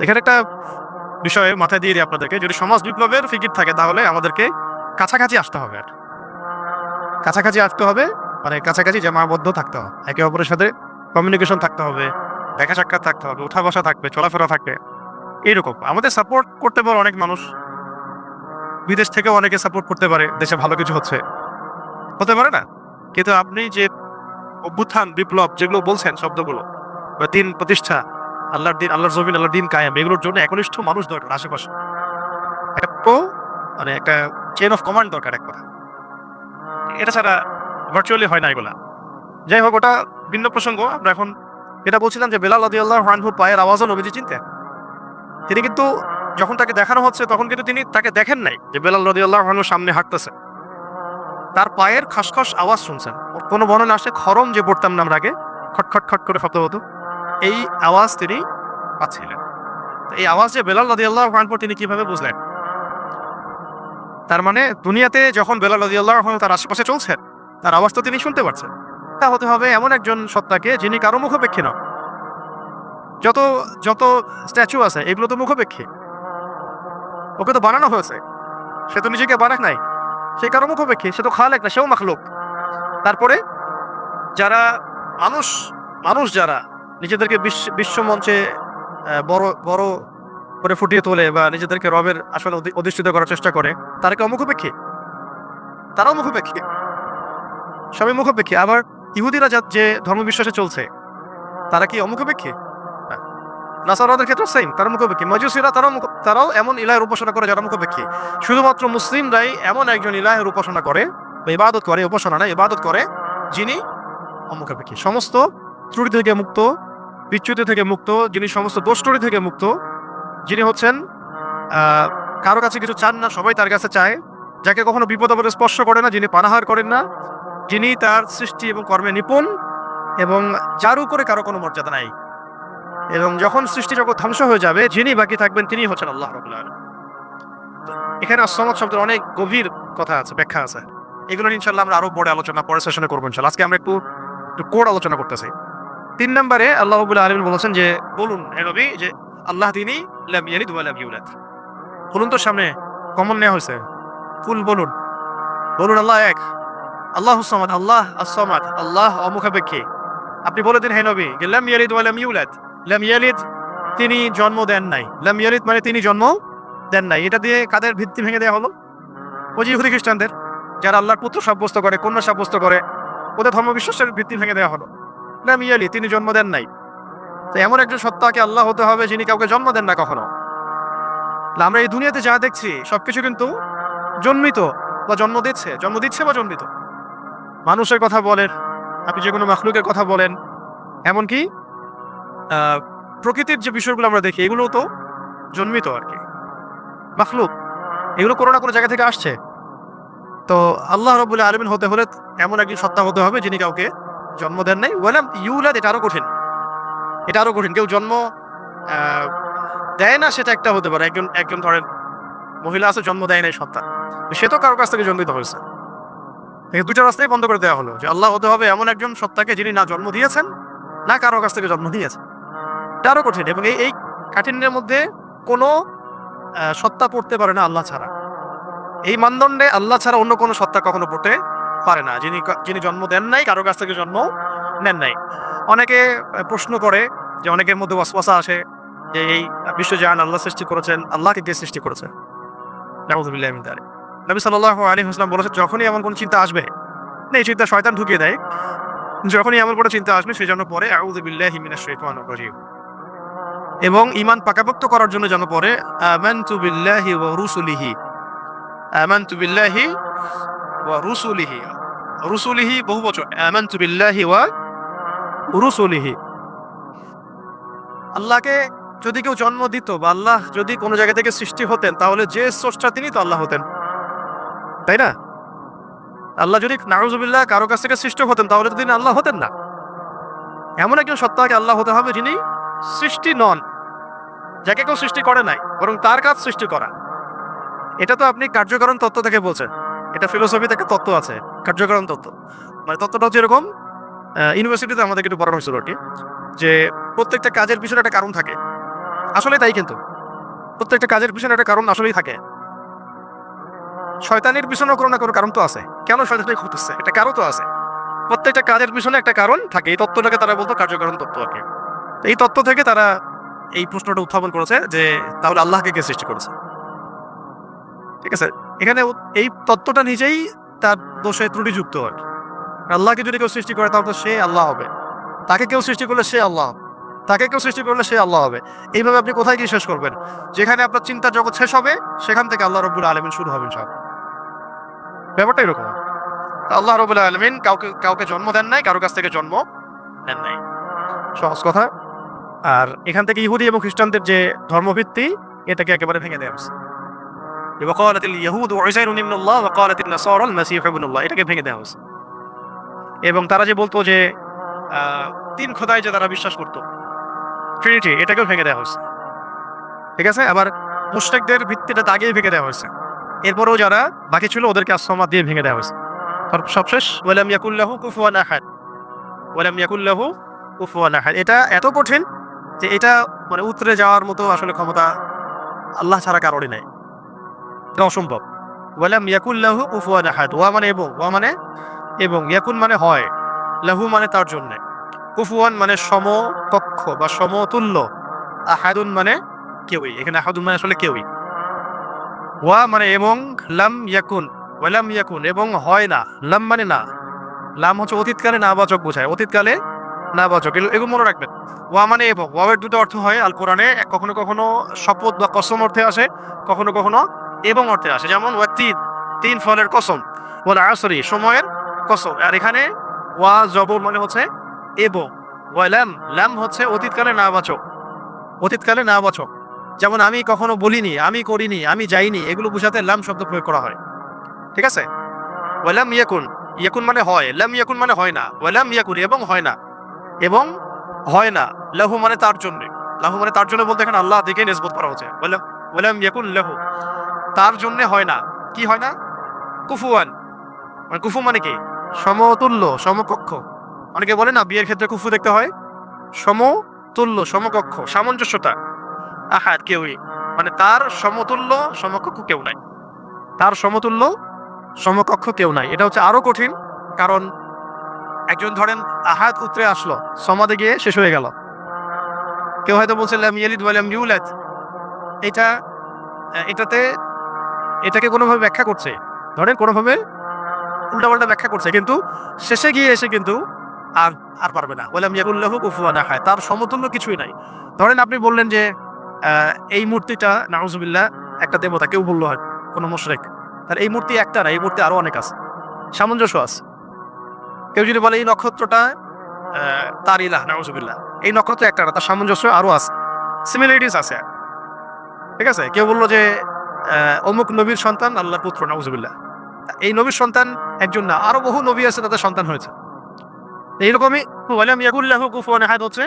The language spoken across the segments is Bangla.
এখানে একটা বিষয় মাথায় দিয়ে দিই আপনাদেরকে, যদি সমাজ বিপ্লবের ফিকির থাকে তাহলে আমাদেরকে কাছাকাছি আসতে হবে, আর কাছাকাছি আসতে হবে, মানে কাছাকাছি জামাবদ্ধ থাকতে হবে, একে অপরের সাথে কমিউনিকেশন থাকতে হবে, দেখা সাক্ষাৎ থাকতে হবে, উঠা বসা থাকবে, চলাফেরা থাকবে। এইরকম আমাদের সাপোর্ট করতে পারে অনেক মানুষ, বিদেশ থেকেও অনেকে সাপোর্ট করতে পারে, দেশে ভালো কিছু হতে পারে না। কিন্তু আপনি যে অভ্যুত্থান বিপ্লব যেগুলো বলছেন শব্দগুলো, বা দিন প্রতিষ্ঠা, আল্লাহর দিন, আল্লাহর জমিন, আল্লাহর দিন কায়েম, এগুলোর জন্য একনিষ্ঠ মানুষ দরকার আশেপাশে, একটা মানে একটা চেইন অফ কমান্ড দরকার এক কথা। এটা ছাড়া ভার্চুয়ালি হয় না এগুলা। যাই হোক, ওটা ভিন্ন প্রসঙ্গ। আমরা এখন এটা বলছিলাম যে বেলাল রাদিয়াল্লাহু আনহুর পায়ের আওয়াজও নবীজি চিনতেন। তিনি কিন্তু যখন তাকে দেখানো হচ্ছে তখন কিন্তু তিনি তাকে দেখেন নাই যে বেলাল রাদিয়াল্লাহু আনহু সামনে হাঁটতেছে, তার পায়ের খসখস আওয়াজ শুনছেন। কোনো বর্ণনা আসে খরম যে পড়তাম না আমরা আগে, খটখট খট করে শব্দ হতো, এই আওয়াজ তিনি পাচ্ছিলেন। এই আওয়াজ যে বেলাল রাদিয়াল্লাহু আনহু, তিনি কিভাবে বুঝলেন? তার মানে দুনিয়াতে যখন বেলাল রাদিয়াল্লাহু আনহু তার আশেপাশে চলছেন, তার আওয়াজ তো তিনি শুনতে পারছেন। তা হতে হবে এমন একজন সত্তাকে যিনি কারো মুখাপেক্ষী নন। যত যত স্ট্যাচু আছে এগুলো তো মুখাপেক্ষী, ওকে তো বানানো হয়েছে, সে তো নিজেকে বানাক নাই, সে কারো মুখাপেক্ষী, সে তো খালেক না, সেও মাখলুক। তারপরে যারা মানুষ মানুষ যারা নিজেদেরকে বিশ্ব মঞ্চে বড় বড় করে ফুটিয়ে তোলে বা নিজেদেরকে রবের আসলে অধিষ্ঠিত করার চেষ্টা করে, তারা কি অমুখাপেক্ষী? তারাও মুখাপেক্ষী, সবাই মুখাপেক্ষী। আবার ইহুদিরা যে ধর্ম বিশ্বাসে চলছে, তারা কি অমুখাপেক্ষী? না। নাসারাদের ক্ষেত্রে সেম, তারা মুখাপেক্ষী। মজুসিরা তারাও এমন ইলাহের উপাসনা করে যারা মুখাপেক্ষী। শুধুমাত্র মুসলিমরাই এমন একজন ইলাহের উপাসনা করে বা ইবাদত করে, উপাসনা না ইবাদত করে, যিনি অমুখাপেক্ষী, সমস্ত ত্রুটি থেকে মুক্ত, বিচ্যুতি থেকে মুক্ত, যিনি সমস্ত দোষ ত্রুটি থেকে মুক্ত, যিনি হচ্ছেন কারো কাছে কিছু চান না, সবাই তার কাছে চায়, যাকে কখনো বিপদ আপদে স্পর্শ করে না, যিনি পানাহার করেন না, যিনি তার সৃষ্টি এবং কর্মে নিপুণ, এবং যার উপরে কারো কোনো মর্যাদা নাই, এবং যখন সৃষ্টি জগৎ ধ্বংস হয়ে যাবে যিনি বাকি থাকবেন তিনি হচ্ছেন আল্লাহ রাব্বুল আলামিন। এখানে as-সামাদ শব্দের অনেক গভীর কথা আছে, ব্যাখ্যা আছে। এগুলো ইনশাআল্লাহ আমরা আরো পরে আলোচনা, পরের সেশনে করবো ইনশাআল্লাহ। আজকে আমরা একটু কোর আলোচনা করতেছি। 3 নম্বরে আল্লাহ রাব্বুল আলামিন বলেছেন যে বলুন হে নবী যে আল্লাহ তিনি লাম ইয়ালিদ ওয়া লাম ইউলাদ। বলুন তো, সামনে কমন নেওয়া হয়েছে, ফুল বলুন, বলুন আল্লাহ এক, আল্লাহুস সামাদ, আল্লাহ as-সামাদ, আল্লাহ অমুখাপেক্ষী। আপনি বলে দিন হে নবী যে লাম ইয়ালিদ ওয়া লাম ইউলাদ। লাম ইয়ালিদ, তিনি জন্ম দেন নাই। লাম ইয়ালিদ মানে তিনি জন্ম দেন নাই। এটা দিয়ে কাদের ভিত্তি ভেঙে দেওয়া হলো? ওই যে ইহুদি খ্রিস্টানদের, যারা আল্লাহর পুত্র সাব্যস্ত করে, কন্যা সাব্যস্ত করে, ওদের ধর্ম বিশ্বাসের ভিত্তি ভেঙে দেওয়া হলো। লাম ইয়ালিদ, তিনি জন্ম দেন নাই। তো এমন একজন সত্তাকে আল্লাহ হতে হবে যিনি কাউকে জন্ম দেন না কখনো। আমরা এই দুনিয়াতে যা দেখছি সবকিছু কিন্তু জন্মিত বা জন্ম দিচ্ছে বা জন্মিত। মানুষের কথা বলেন, আপনি যে কোনো মাখলুকের কথা বলেন, এমনকি প্রকৃতির যে বিষয়গুলো আমরা দেখি এগুলো তো জন্মিত আর কি, মাখলুক, এগুলো কোনো না কোনো জায়গা থেকে আসছে। তো আল্লাহ রাব্বুল আলামিন হতে হলে এমন একজন সত্তা হতে হবে যিনি কাউকে জন্ম দেন নাই। ওয়ালাম ইউলাদ, এটা আরো কঠিন, এটা আরো কঠিন। কেউ জন্ম দেয় না সেটা একটা হতে পারে, একজন ধরেন মহিলা আছে জন্ম দেয় নাই সন্তান, সে তো কারো কাছ থেকে জন্মিত হয়েছে। দুইটা রাস্তাই বন্ধ করে দেওয়া হলো যে আল্লাহ হতে হবে এমন একজন সত্তাকে যিনি না জন্ম দিয়েছেন না কারো কাছ থেকে জন্ম দিয়েছেন। এটা আরো কঠিন, এবং এই কাঠিন্যের মধ্যে কোনো সত্তা পড়তে পারে না আল্লাহ ছাড়া। এই মানদণ্ডে আল্লাহ ছাড়া অন্য কোনো সত্তা কখনো পড়তে পারে না, যিনি জন্ম দেন নাই, কারো কাছ থেকে জন্ম নেন নাই। অনেকে প্রশ্ন করে যে অনেকের মধ্যে ওয়াসওয়াসা আসে যে এই বিশ্বজাহান আল্লাহ সৃষ্টি করেছেন, আল্লাহকে কে সৃষ্টি করেছেন? নাউযুবিল্লাহি মিন যালিক। নবী সাল্লাল্লাহু আলাইহি ওয়াসাল্লাম বলেছেন, যখনই এমন কোনো চিন্তা আসবে, এই চিন্তা শয়তান ঢুকিয়ে দেয়, যখনই এমন কোনো চিন্তা আসবে সেই জন্য পরে আউযু বিল্লাহি মিনাশ শাইতানির রাজিম, এবং ঈমান পাকাপোক্ত করার জন্য যেন পরে আমানতু বিল্লাহি ওয়া রুসুলিহি। আমানতু বিল্লাহি ওয়া রুসুলিহি, রুসুলিহি বহুবচন, আমানতু বিল্লাহি ওয়া রুসুলিহি। আল্লাহকে যদি কেউ জন্ম দিত বা আল্লাহ যদি কোনো জায়গা থেকে সৃষ্টি হতেন, তাহলে যে স্রষ্টা তিনি তো আল্লাহ হতেন, তাই না? আল্লাহ যদি নাউযুবিল্লাহ কারো কাছ থেকে সৃষ্টি হতেন তাহলে তো তিনি আল্লাহ হতেন না। এমন একজন সত্তাকে আল্লাহ হতে হবে যিনি সৃষ্টি নন, যাকে কেউ সৃষ্টি করে নাই, বরং তার কাজ সৃষ্টি করা। এটা তো আপনি কার্যকারণ তত্ত্ব থেকে বলছেন, এটা ফিলোসফি থেকে তত্ত্ব আছে, কার্যকারণ তত্ত্ব। মানে তত্ত্বটা হচ্ছে এরকম, ইউনিভার্সিটিতে আমাদেরকে একটু পড়ানো হয়েছিল আর কি, যে প্রত্যেকটা কাজের পিছনে একটা কারণ থাকে। আসলে তাই, কিন্তু প্রত্যেকটা কাজের পিছনে একটা কারণ আসলেই থাকে। শয়তানের পিছনেও কোনো না কোনো কারণ তো আছে। কেন শয়তানি ঘটতেছে, একটা কারণ তো আছে। প্রত্যেকটা কাজের পিছনে একটা কারণ থাকে। এই তত্ত্বটাকে তারা বলতো কার্যকারণ তত্ত্ব আর কি। এই তত্ত্ব থেকে তারা এই প্রশ্নটা উত্থাপন করেছে যে তাহলে আল্লাহকে কে সৃষ্টি করেছে। ঠিক আছে, এখানে এই তত্ত্বটা নিজেই তার দোষে ত্রুটিযুক্ত আর কি। আল্লাহকে যদি কেউ সৃষ্টি করে তাহলে তো সে আল্লাহ হবে, তাকে কেউ সৃষ্টি করলে সে আল্লাহ হবে, তাকে কেউ সৃষ্টি করলে সে আল্লাহ হবে। এইভাবে আপনি কোথায় গিয়ে শেষ করবেন? যেখানে আপনার চিন্তার জগৎ শেষ হবে সেখান থেকে আল্লাহ রব্বুল আলামিন শুরু হবেন সব। ব্যাপারটা এরকম। আল্লাহ রব্বুল আলামিন কাউকে কাউকে জন্ম দেন নাই, কারো কাছ থেকে জন্ম নেন নাই, সহজ কথা। আর এখান থেকে ইহুদি এবং খ্রিস্টানদের যে ধর্মভিত্তি, এটাকে একেবারে ভেঙে দেওয়া হয়েছে। ওয়াকালাতিল ইয়াহুদু উযাইরুন ইবনুল্লাহ ওয়া ক্বালাতিন নাসারা আল মাসীহু ইবনুল্লাহ, এটাকে ভেঙে দেওয়া হয়েছে। এবং তারা যে বলতো যে তিন খোদায় যে তারা বিশ্বাস করতো, ট্রিনিটি, এটাকেও ভেঙে দেওয়া হয়েছে। ঠিক আছে, আবার মুশরিকদের ভিত্তিটা আগেই ভেঙে দেওয়া হয়েছে। এরপরেও যারা বাকি ছিল ওদেরকে আসমাত দিয়ে ভেঙে দেওয়া হয়েছে। সবশেষ ওয়ালাম ইয়াকুল্লাহু কুফুয়ান আহাদ, ওয়ালাম ইয়াকুল্লাহু কুফুয়ান আহাদ। এটা এত কঠিন যে এটা মানে উতরে যাওয়ার মতো আসলে ক্ষমতা আল্লাহ ছাড়া কারোরই নাই, এটা অসম্ভব। ওয়ালাম ইয়াকুল্লাহু কুফুয়ান আহাদ, ওয়া মানে এবং, ওয়া মানে এবং, ইয়াকুন মানে হয়, লাহু মানে তার জন্য, কুফুয়ান মানে সমকক্ষ বা সমতুল্য, আহাদুন মানে কেউই। এখানে আহাদুন মানে আসলে কেউই। ওয়া মানে এবং, লাম ইয়াকুন, ওয়ালাম ইয়াকুন এবং হয় না, লাম মানে না, লাম হচ্ছে অতীতকালে নাবাচক বোঝায়, অতীতকালে নাবাচক, এগুলো মনে রাখবেন। ওয়া মানে এবং, ওয়াবের দুটো অর্থ হয় আল কোরআনে, কখনো কখনো শপথ বা কসম অর্থে আসে, কখনো কখনো এবং অর্থে আসে। যেমন ওয়া তিন, তিন ফলের কসম, ওয়াল আসরি, সময়ের কসম। আর এখানে ওয়া জবর মানে হচ্ছে এবং, ওয়া লাম, লাম হচ্ছে অতীতকালে নাবাচক, অতীতকালে নাবাচক। যেমন আমি কখনো বলিনি, আমি করিনি, আমি যাইনি, এগুলো বোঝাতে লাম শব্দ প্রয়োগ করা হয়। ঠিক আছে, ওয়ালাম ইয়াকুন, ইয়াকুন মানে হয়, লাম ইয়াকুন মানে হয় না, ওয়ালাম ইয়াকুন এবং হয় না, এবং হয় না, লাহু মানে তার জন্য, লাহু মানে তার জন্য বলতে এখানে আল্লাহ দিকে নিসবত করা হচ্ছে। ওয়ালাম ইয়াকুন লাহু, তার জন্য হয় না, কি হয় না? কুফুয়ান, মানে কুফু মানে কি? সমতুল্য, সমকক্ষ। অনেকে বলে না বিয়ের ক্ষেত্রে কুফু দেখতে হয়, সমতুল্য, সমকক্ষ, সামঞ্জস্যতা। আহাদ কেউই, মানে তার সমতুল্য সমকক্ষ কেউ নাই, তার সমতুল্য সমকক্ষ কেউ নাই। এটা হচ্ছে আরো কঠিন, কারণ একজন ধরেন আহাদ উতরে আসলো, সমাদে গিয়ে শেষ হয়ে গেল। কেউ হয়তো বলছে লাম ইয়ালিদ ওয়া লাম ইউলাদ, এটা এটাতে এটাকে কোনোভাবে ব্যাখ্যা করছে, ধরেন কোনোভাবে উল্টাপাল্টা ব্যাখ্যা করছে, কিন্তু শেষে গিয়ে এসে কিন্তু আর আর পারবে না। ওয়ালাম ইয়াকুল্লাহু কুফুয়ান আহাদ, তার সমতুল্য কিছুই নাই। ধরেন আপনি বললেন যে এই মূর্তিটা নাউজুবিল্লাহ একটা দেবতা, কেউ বললো হয় কোনো মুশরিক, তাহলে এই মূর্তি একটা না, এই মূর্তি আরো অনেক আছে, সামঞ্জস্য আছে। কেউ যদি বলে এই নক্ষত্রটা তার ইলাহ, নাউজুবিল্লাহ, এই নক্ষত্র একটা না, তার সামঞ্জস্য আরো আছে, সিমিলারিটিস আছে। ঠিক আছে, কেউ বললো যে অমুক নবীর সন্তান আল্লাহর পুত্র, নাউজুবিল্লাহ, এই নবীর সন্তান একজন না, আরো বহু নবী আছে তাদের সন্তান হয়েছে। এইরকমই ওয়ালাম ইয়াকুল্লাহু কুফুয়ান আহাদ হচ্ছে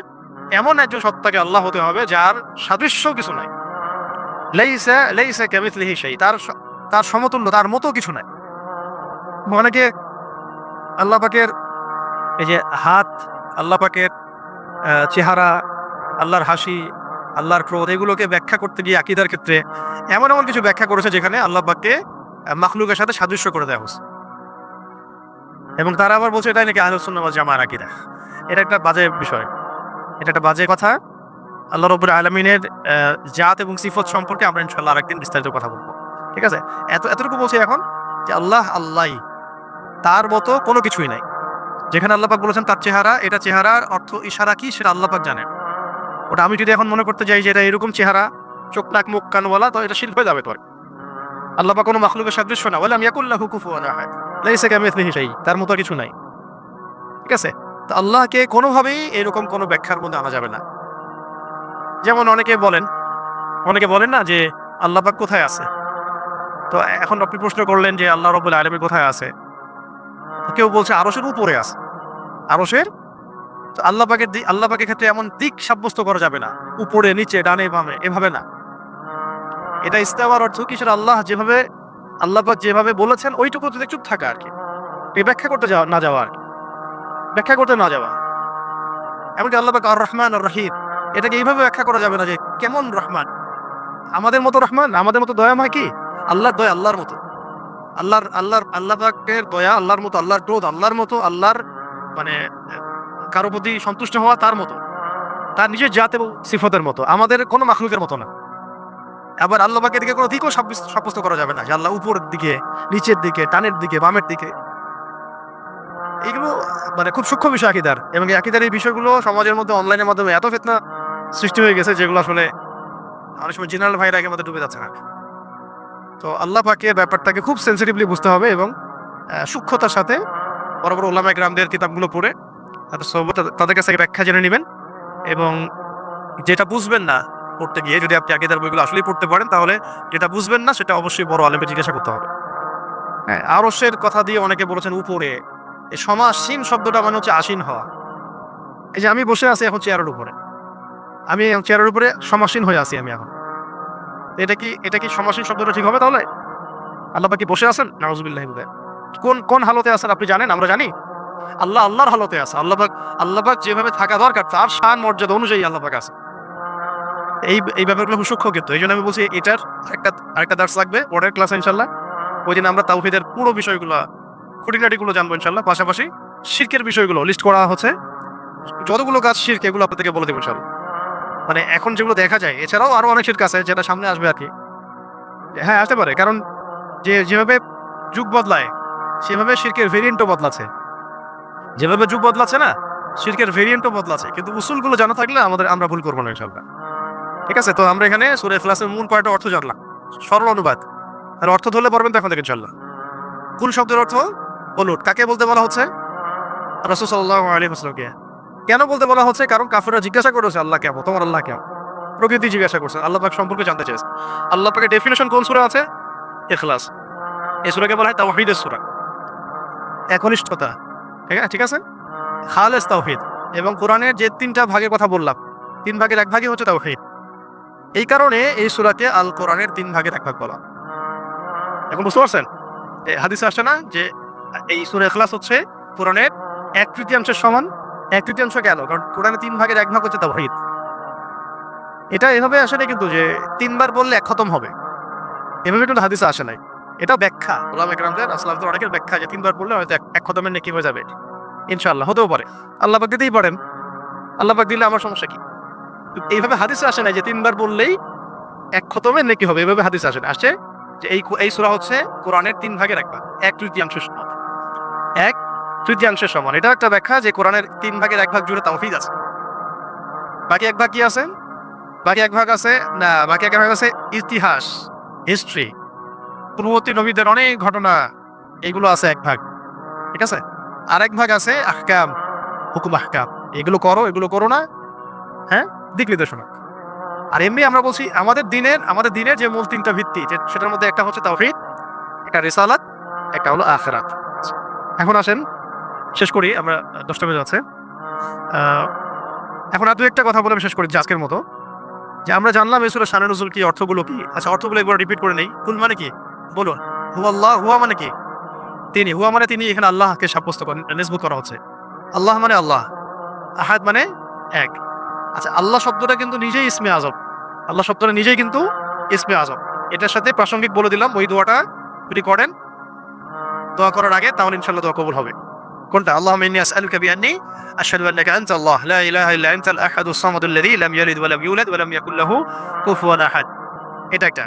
এমন একজন সত্তাকে আল্লাহ হতে হবে যার সাদৃশ্য কিছু নাই, লাইসা লাইসা কামিথলিহি শাই, তার সমতুল্য, তার মতো কিছু নাই। অনেকে আল্লাহ পাকের এই যে হাত, আল্লাহ পাকের চেহারা, আল্লাহর হাসি, আল্লাহর ক্রোধ, এগুলোকে ব্যাখ্যা করতে গিয়ে আকীদার ক্ষেত্রে এমন এমন কিছু ব্যাখ্যা করেছে যেখানে আল্লাহ পাককে মাখলুকের সাথে সাদৃশ্য করে দেওয়া হয়েছে। এবং তারা আবার বলছে এটাই নাকি আহলুস সুন্নাহ ওয়াল জামাআর আকীদা। এটা একটা বাজে বিষয়, এটা একটা বাজে কথা। আল্লাহ রাব্বুল আলামিনের জাত এবং সিফত সম্পর্কে আমরা ইনশাআল্লাহ আরেকদিন বিস্তারিত কথা বলবো। ঠিক আছে, এতটুকু বলছি এখন যে আল্লাহ আল্লাহই, তার মতো কোনো কিছুই নাই। যেখানে আল্লাহ পাক বলেছেন তার চেহারা, এটা চেহারার অর্থ ইশারা কি সেটা আল্লাহ পাক জানেন। ওটা আমি যদি এখন মনে করতে যাই যে এটা এরকম চেহারা, চোখ নাক মুখ কানওয়ালা, তো এটা শিরক হয়ে যাবে। তো আল্লাহ পাক কোনো মাখলুকের সাদৃশ্য না, ওয়ালাম ইয়াকুল্লাহু কুফুয়ান আহাদ, লাইসা কামিথলিহি শাই, তার মতো কিছু নাই। ঠিক আছে, তো আল্লাহকে কোনোভাবেই এরকম কোনো ব্যাখ্যার মধ্যে আনা যাবে না। যেমন অনেকে বলেন না যে আল্লাহ পাক কোথায় আছে। তো এখন আপনি প্রশ্ন করলেন যে আল্লাহ রাব্বুল আলামিন কোথায় আছে, কেউ বলছে আরশের উপরে আছে, আরশের। তো আল্লাহ পাকের ক্ষেত্রে এমন দিক সাব্যস্ত করা যাবে না, উপরে নিচে ডানে বামে, এভাবে না। এটা ইস্তাওয়ার অর্থ কি, সেটা আল্লাহ পাক যেভাবে বলেছেন ওইটুকু চুপ থাকা আর কি, ব্যাখ্যা করতে না যাওয়া। এমনকি আল্লাহ পাক আর রহমান আর রহিম, এটাকে এইভাবে ব্যাখ্যা করা যাবে না যে কেমন রহমান, আমাদের মতো রহমান, আমাদের মতো দয়াময় কি? আল্লাহর দয়া আল্লাহর মতো, আল্লাহ পাকের দয়া আল্লাহর মতো, আল্লাহর ক্রোধ আল্লাহর মতো, আল্লাহর মানে কারো প্রতি সন্তুষ্ট হওয়া তার মতো, তার নিজের জাত এবং সিফতের মতো, আমাদের কোনো মাখলুকের মতো না। আবার আল্লাহ পাকের দিকে কোনো দিকও সাব্যস্ত করা যাবে না যে আল্লাহ উপরের দিকে, নিচের দিকে, টানের দিকে, বামের দিকে। এইগুলো মানে খুব সূক্ষ্ম বিষয় আকীদার, এবং এই আকীদার এই বিষয়গুলো সমাজের মধ্যে অনলাইনের মাধ্যমে এত ফিতনা সৃষ্টি হয়ে গেছে যেগুলো আসলে অনেক সময় জেনারেল ভাইয়ের আগে মধ্যে ডুবে যাচ্ছে না। তো আল্লাহ পাকের ব্যাপারটাকে খুব সেন্সিটিভলি বুঝতে হবে এবং সূক্ষ্মতার সাথে বড় বড় ওলামায়ে কেরামদের কিতাবগুলো পড়ে তাদের কাছে ব্যাখ্যা জেনে নেবেন। এবং যেটা বুঝবেন না পড়তে গিয়ে, যদি আপনি আকীদার বইগুলো আসলেই পড়তে পারেন, তাহলে যেটা বুঝবেন না সেটা অবশ্যই বড় আলেমকে জিজ্ঞাসা করতে হবে। হ্যাঁ, আরশের কথা দিয়ে অনেকে বলেছেন উপরে, এই সমাসীন শব্দটা মানে হচ্ছে আসীন হওয়া। এই যে আমি বসে আছি এখন চেয়ারের উপরে, আমি চেয়ারের উপরে সমাসীন হয়ে আছি আমি এখন, এটা কি সমাসীন শব্দটা ঠিক হবে? তাহলে আল্লাহ পাক কি বসে আছেন? নাউজুবিল্লাহি মিন যালিক। কোন হালতে আছেন আপনি জানেন? আমরা জানি। আল্লাহর হালতে আছে। আল্লাহ পাক যেভাবে থাকা দরকার তার শান মর্যাদা অনুযায়ী আল্লাহ পাক আছে। এই ব্যাপারগুলো খুব সূক্ষ্ম, কিন্তু এই জন্য আমি বলছি এটার আরেকটা দার্স লাগবে পরের ক্লাসে ইনশাল্লাহ। ওই দিন আমরা তাওহীদের পুরো বিষয়গুলো, খুঁটিনাটিগুলো জানবো ইনশাল্লাহ। পাশাপাশি শিরকের বিষয়গুলো লিস্ট করা হচ্ছে, যতগুলো কাজ শিরক এগুলো আপনাদেরকে বলে দেবো ইনশাল্লাহ। মানে এখন যেগুলো দেখা যায়, এছাড়াও আরো অনেক শিরক আছে যেটা সামনে আসবে আর কি। হ্যাঁ, আসতে পারে, কারণ যেভাবে যুগ বদলায় সেভাবে শিরকের ভেরিয়েন্টও বদলাচ্ছে। যেভাবে যুগ বদলাচ্ছে না, শিরকের ভেরিয়েন্টও বদলাচ্ছে, কিন্তু উসুলগুলো জানা থাকলে আমরা ভুল করবো না ইনশাল্লাহ। ঠিক আছে, তো আমরা এখানে সূরা ইখলাসের মূল কয়েকটা অর্থ জানলাম, সরল অনুবাদ। আর অর্থ ধরলে পারবেন তো এখন থেকে ইনশাল্লাহ। কোন শব্দের অর্থ? ওলুট। কাকে বলতে বলা হচ্ছে? রাসূল সাল্লাল্লাহু আলাইহি ওয়াসাল্লামকে। কেন বলতে বলা হচ্ছে? কারণ কাফেররা জিজ্ঞাসা করেছে আল্লাহ কেমন, তোমার আল্লাহ কেমন, প্রকৃতি জিজ্ঞাসা করছে, আল্লাহ পাক সম্পর্কে জানতে চেয়েছে। আল্লাহ পাকের ডেফিনেশন কোন সূরা আছে? ইখলাস। এই সূরাকে বলা হয় তাওহীদের সূরা, একনিষ্ঠতা। ঠিক আছে, খালেস তাওহীদ। এবং কোরআনের যে 3টা ভাগের কথা বললাম, 3 ভাগের 1 ভাগই হচ্ছে তাওহীদ। এই কারণে এই সূরাকে আল কোরআনের 3 ভাগের 1 ভাগ বলা। এখন বুঝতে পারছেন? হাদিসে আসছে না যে এই সূরা ইখলাস হচ্ছে কোরআনের 1/3 সমান। 1/3 কেন? কারণ কোরআনের 3 ভাগের 1 ভাগ হচ্ছে তাওহীদ। এটা এভাবে আসে না কিন্তু যে 3 বার বললে 1 খতম হবে, এভাবে কিন্তু হাদিসে আসে নাই। এটা ব্যাখ্যা ওলামায়ে কেরামদের, আসলাফদের অনেকের ব্যাখ্যা যে 3 বার বললে হয়তো 1 খতমের নেকি হয়ে যাবে। ইনশাআল্লাহ হতেও পারে, আল্লাহ পাক দিতেই পারেন, আল্লাহ পাক দিলে আমার সমস্যা কি? এইভাবে হাদিসে আসে নাই যে 3 বার বললেই 1 খতমের নেকি হবে, এভাবে হাদিসে আসে না। আসছে যে এই সূরা হচ্ছে কোরআনের 3 ভাগের 1 ভাগ, 1/3 সমান। 1/3 সমান, এটা একটা ব্যাখ্যা যে কোরআনের 3 ভাগের 1 ভাগ জুড়ে তাওহীদ আছে। বাকি 1 ভাগ কি আছে? বাকি 1 ভাগ আছে না, বাকি 1 ভাগ আছে ইতিহাস, হিস্ট্রি, পূর্ববর্তী নবীদের অনেক ঘটনা, এগুলো আছে 1 ভাগ। ঠিক আছে, আর 1 ভাগ আছে আহকাম, হুকুম আহকাম, এগুলো করো এগুলো করো না, হ্যাঁ, দিক নির্দেশনা। আর এমনি আমরা বলছি আমাদের দিনের যে মূল 3টা ভিত্তি, সেটার মধ্যে একটা হচ্ছে তাওহীদ, একটা রিসালাত, একটা হলো আখিরাত। এখন আসেন শেষ করি, আমরা 10টা বেজে যাচ্ছে। এখন আর 2-1টা কথা বলে শেষ করি আজকের মতো। যে আমরা জানলাম এই সূরা শানে নুজুল কি, অর্থগুলো কি। আচ্ছা, অর্থগুলো একবার রিপিট করে নেই। কুল মানে কি? বলুন। হুয়াল্লাহ, হুয়া মানে কি? তিনি। হুয়া মানে তিনি, এখানে আল্লাহকে সাব্যস্ত করা, নিসবত করা হচ্ছে। আল্লাহ মানে আল্লাহ, আহাদ মানে এক। আচ্ছা, আল্লাহ শব্দটা কিন্তু নিজেই ইসমে আযম। আল্লাহ শব্দটা নিজেই কিন্তু ইসমে আযম। এটার সাথে প্রাসঙ্গিক বলে দিলাম, ওই দোয়াটা যদি করেন দোয়া করার আগে, তাহলে ইনশাআল্লাহ দোয়া কবুল হবে। কোনটা? আল্লাহুম্মা ইন্নী আসআলুকা বিআন্নী আশহাদু আন্নাকা আনতা আল্লাহ লা ইলাহা ইল্লা আনতাল আহাদুস সামাদুল লাযী লাম ইয়ালিদ ওয়া লাম ইউলাদ ওয়া লাম ইয়াকুল লাহু কুফুয়ান আহাদ। এটা একটা।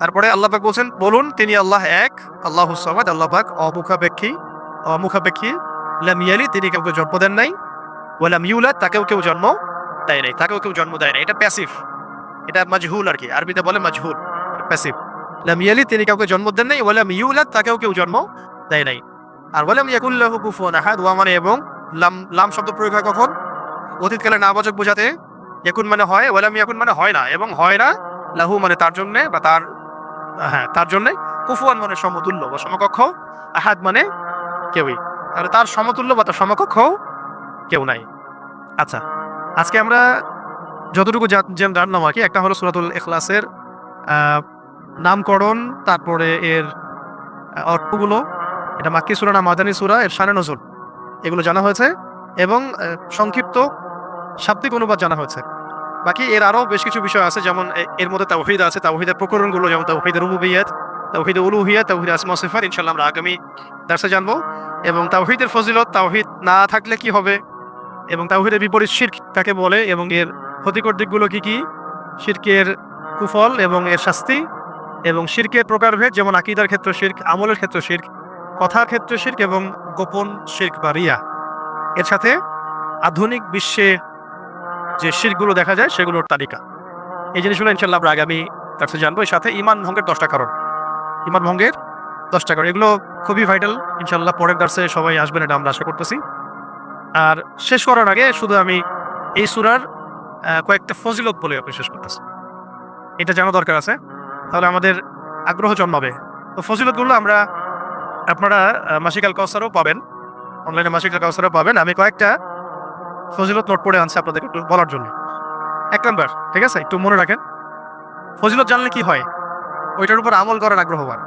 তারপরে আল্লাহ পাক বলছেন, বলুন তিনি আল্লাহ এক, আল্লাহুস সামাদ, আল্লাহ পাক অমুখাপেক্ষী, লাম ইয়ালিদ তিনি কাউকে জন্ম দেন নাই, ওয়া লাম ইউলাদ তাকেও কেউ জন্ম দেয় নাই, এটা প্যাসিভ, এটা মাজহুল আর কি, আরবিতে বলে মাজহুল, প্যাসিভ। লাম ইয়ালিদ তিনি কাউকে জন্ম দেন নাই, ওয়া লাম ইউলাদ তাকেও কেউ জন্ম দেয় নাই। আর ওয়া লাম ইয়াকুল লাহু কুফুয়ান আহাদ, ওয়া মানে এবং, লাম শব্দ প্রয়োগ হয় কখন? অতীতকালে নাবাচক বোঝাতে। ইয়াকুন মানে হয়, ওয়া লাম ইয়াকুন মানে হয় না, এবং হয় না, লাহু মানে তার জন্য বা তার জন্য, কুফুয়ান মানে সমতুল্য বা সমকক্ষ, আহাদ মানে কেউই, তাহলে তার সমতুল্য বা তার সমকক্ষ কেউ নাই। আচ্ছা, আজকে আমরা যতটুকু জানলাম আর কি, একটা হলো সূরাতুল ইখলাসের নামকরণ, তারপরে এর অর্থগুলো, এটা মাক্কি সূরা না মাদানী সূরা, এর শানে নুজুল এগুলো জানা হয়েছে, এবং সংক্ষিপ্ত শাব্দিক অনুবাদ জানা হয়েছে। বাকি এর আরও বেশ কিছু বিষয় আছে, যেমন এর মধ্যে তাওহীদ আছে, তাওহীদের প্রকরণগুলো, যেমন তাওহীদের রুবুবিয়্যাত, তাওহীদে উলুহিয়্যাত, তাওহীদ আসমা ওয়া সিফাত, ইনশাআল্লাহ আমরা আগামী দার্সে জানবো। এবং তাওহীদের ফজিলত, তাওহীদ না থাকলে কি হবে, এবং তাওহীদের বিপরীত শিরক কাকে বলে, এবং এর ক্ষতিকর দিকগুলো কি কি, শিরকের কুফল এবং এর শাস্তি, এবং শিরকের প্রকারভেদ, যেমন আকীদার ক্ষেত্রে শিরক, আমলের ক্ষেত্রে শিরক, কথার ক্ষেত্রে শিরক, এবং গোপন শিরক বা রিয়া। এর সাথে আধুনিক বিশ্বে যে শিরকগুলো দেখা যায় সেগুলোর তালিকা। এই জিনিসগুলো ইনশাআল্লাহ আমরা আগামী দার্সে জানবো। এর সাথে ঈমান ভঙ্গের 10টা কারণ, ঈমান ভঙ্গের 10টা কারণ, এগুলো খুবই ভাইটাল। ইনশাআল্লাহ পরের দার্সে সবাই আসবেন, এটা আমরা আশা করতেছি। আর শেষ করার আগে শুধু আমি এই সূরার কয়েকটা ফজিলত বলে আপনি শেষ করতেছি, এটা জানা দরকার আছে, তাহলে আমাদের আগ্রহ জন্মাবে। তো ফজিলতগুলো আপনারা মাসিক আল কাউসারও পাবেন, অনলাইনে মাসিক আল কাউসারও পাবেন। আমি কয়েকটা ফজিলত নোট করে আনছি আপনাদের একটু বলার জন্য। 1 নাম্বার, ঠিক আছে, একটু মনে রাখেন, ফজিলত জানলে কি হয়, ওইটার উপর আমল করার আগ্রহ হয়।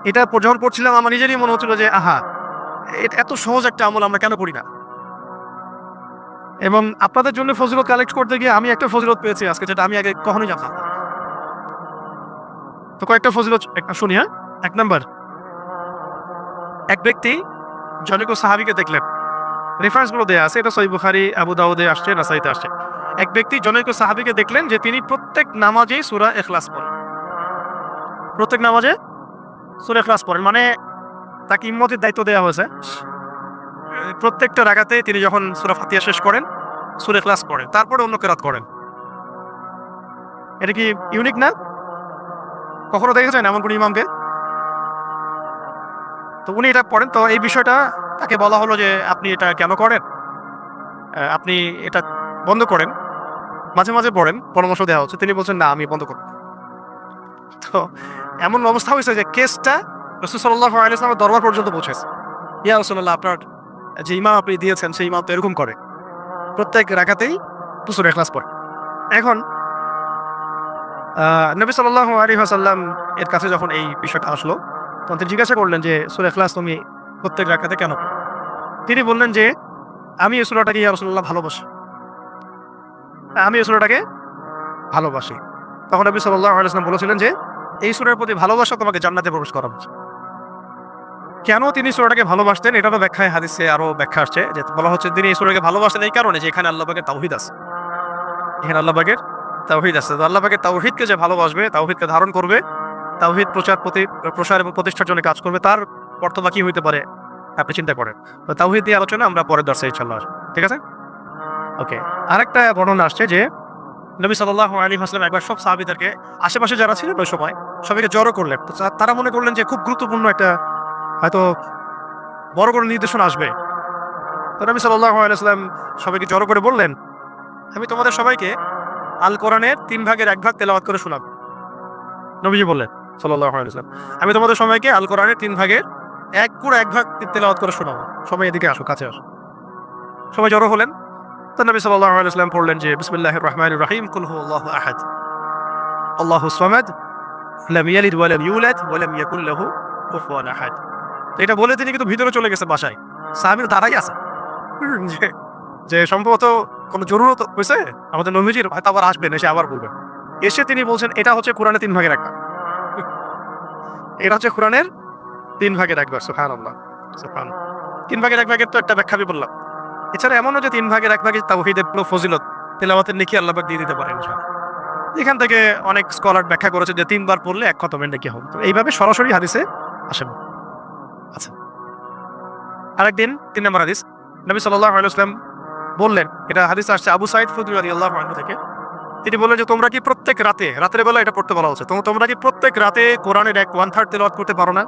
এটা যখন পড়ছিলাম আমার নিজেরই মনে হচ্ছিল যে আহা, এত সহজ একটা আমল আমরা কেন করি না। এবং আপনাদের জন্য ফজিলত কালেক্ট করতে গিয়ে আমি একটা ফজিলত পেয়েছি আজকে, যেটা আমি আগে কখনোই জানতাম না। তো কয়েকটা ফজিলত শুনি। 1 নাম্বার, এক ব্যক্তি জনৈক সাহাবীকে দেখলেন, রেফারেন্সগুলো দেয়া আছে, এটা সহিহ বুখারী, আবু দাউদে আসছে, নাসাইতে আসছে। এক ব্যক্তি জনৈক সাহাবীকে দেখলেন যে তিনি প্রত্যেক নামাজেই সূরা ইখলাস পড়েন, প্রত্যেক নামাজে সূরা ইখলাস পড়েন, মানে তাকে ইম্মতের দায়িত্ব দেওয়া হয়েছে। প্রত্যেকটা রাকাতে তিনি যখন সূরা ফাতিহা শেষ করেন সূরা ইখলাস পড়েন, তারপরে অন্য কিরাত করেন। এটা কি ইউনিক না? কখনো দেখেছেন এমন কোন ইমামকে? তো উনি এটা পড়েন। তো এই বিষয়টা তাকে বলা হলো যে আপনি এটা কেন করেন, আপনি এটা বন্ধ করেন, মাঝে মাঝে পড়েন, পরামর্শ দেওয়া হচ্ছে। তিনি বলছেন না, আমি বন্ধ করব। তো এমন অবস্থা হয়েছে যে কেসটা রাসূল সাল্লাল্লাহু আলাইহি ওয়াসাল্লামের দরবার পর্যন্ত পৌঁছেছে। ইয়া রাসূলুল্লাহ, আপনার যে ইমাম আপনি দিয়েছেন সেই ইমাম তো এরকম করে, প্রত্যেক রাকাতেই সূরা ইখলাস পড়ে। এখন নবী সাল্লাল্লাহু আলাইহি ওয়াসাল্লাম এর কাছে যখন এই বিষয়টা আসলো, তখন তিনি জিজ্ঞাসা করলেন যে সূরা ইখলাস তুমি প্রত্যেক রাকাতে কেন পড়ো? তিনি বললেন যে আমি এই সূরাটাকে ইয়া রাসূলুল্লাহ ভালোবাসি, আমি এই সূরাটাকে ভালোবাসি। তখন নবী সাল্লাল্লাহু আলাইহি ওয়াসাল্লাম বলেছিলেন যে এই সূরার প্রতি ভালোবাসা তোমাকে জান্নাতে প্রবেশ করাবে। কেন তিনি সূরাটাকে ভালোবাসতেন, এটা তো ব্যাখ্যায় হাদিসে আরো ব্যাখ্যা আসছে, যে বলা হচ্ছে তিনি এই সূরাকে ভালোবাসতেন এই কারণে যে এখানে আল্লাহ পাকের তাওহীদ আছে, এখানে আল্লাহ পাকের তাওহীদ আছে। তো আল্লাহ পাকের তাওহীদকে যে ভালোবাসবে, তাওহীদকে ধারণ করবে, তাওহীদ প্রসার এবং প্রতিষ্ঠার জন্য কাজ করবে, তার কর্তব্য কি হইতে পারে আপনি চিন্তা করেন। তো তাওহীদ দিয়ে আলোচনা আমরা পরের দর্শে ইনশাআল্লাহ, ঠিক আছে? ওকে। আরেকটা বর্ণনা আসছে যে নবী সাল্লাল্লাহু আলাইহি ওয়াসাল্লাম একবার সব সাহাবীদেরকে, আশেপাশে যারা ছিলেন ওই সময়, সবাইকে জড়ো করলেন। তো তারা মনে করলেন যে খুব গুরুত্বপূর্ণ একটা হয়তো বড় করে নির্দেশনা আসবে। তো নবী সাল্লাল্লাহু আলাইহি ওয়াসাল্লাম সবাইকে জড়ো করে বললেন, আমি তোমাদের সবাইকে আল কোরআনের 3 ভাগের 1 ভাগ তেলাওয়াত করে শোনাবো। নবীজি বললেন সাল্লাল্লাহু আলাইহি ওয়াসাল্লাম, আমি তোমাদের সবাইকে আল কোরআনের 3 ভাগের 1 ভাগ তেলাওয়াত করে শোনাবো, সবাই এদিকে আসো, কাছে আসো। সবাই জড়ো হলেন। তো নবী সাল্লাল্লাহু আলাইহি ওয়াসাল্লাম পড়লেন যে বিসমিল্লাহির রহমানির রহিম, কুল হুয়াল্লাহু আহাদ, আল্লাহুস সামাদ, লাম ইয়ালিদ ওয়া লাম ইউলাদ ওয়া লাম ইয়াকুল লাহু কুফুয়ান আহাদ। তো এটা বলে তিনি কিন্তু ভিতরে চলে গেছে বাসায়, সাহাবীরা দাঁড়াই আছে যে সম্ভবত কোনো জরুরত হয়েছে আমাদের নবীজির, হয়তো আবার আসবেন, এসে আবার বলবেন। এসে তিনি বলছেন এটা হচ্ছে কোরআনের 3 ভাগের 1 ভাগ, এটা হচ্ছে কোরআনের 3 ভাগের 1 ভাগ। সুবহানাল্লাহ, সুবহানাল্লাহ। 3 ভাগের 1 ভাগের তো একটা ব্যাখ্যা আমি বললাম। এছাড়া এমনও যে 3 ভাগের 1 ভাগে তাওহীদের পুরো ফজিলত, তেলাওয়াতের নেকি আল্লাহ পাক দিয়ে দিতে পারেন ইনশাআল্লাহ। এখান থেকে অনেক স্কলার ব্যাখ্যা করেছে যে 3 বার পড়লে 1 খতমের নেকি হবে। তো এইভাবে সরাসরি হাদিসে আসে না। আচ্ছা, আরেকদিন 3 নম্বর হাদিস, নবী সাল্লাল্লাহু আলাইহি ওয়াসাল্লাম বললেন, এটা হাদিস আসছে আবু সাঈদ খুদরী রাদিয়াল্লাহু আনহু থেকে, তিনি বললেন যে তোমরা কি প্রত্যেক রাতে, রাতের বেলা এটা পড়তে বলা হচ্ছে, তোমরা কি প্রত্যেক রাতে কোরআনের 1/3 তেলাওয়াত করতে পারো না?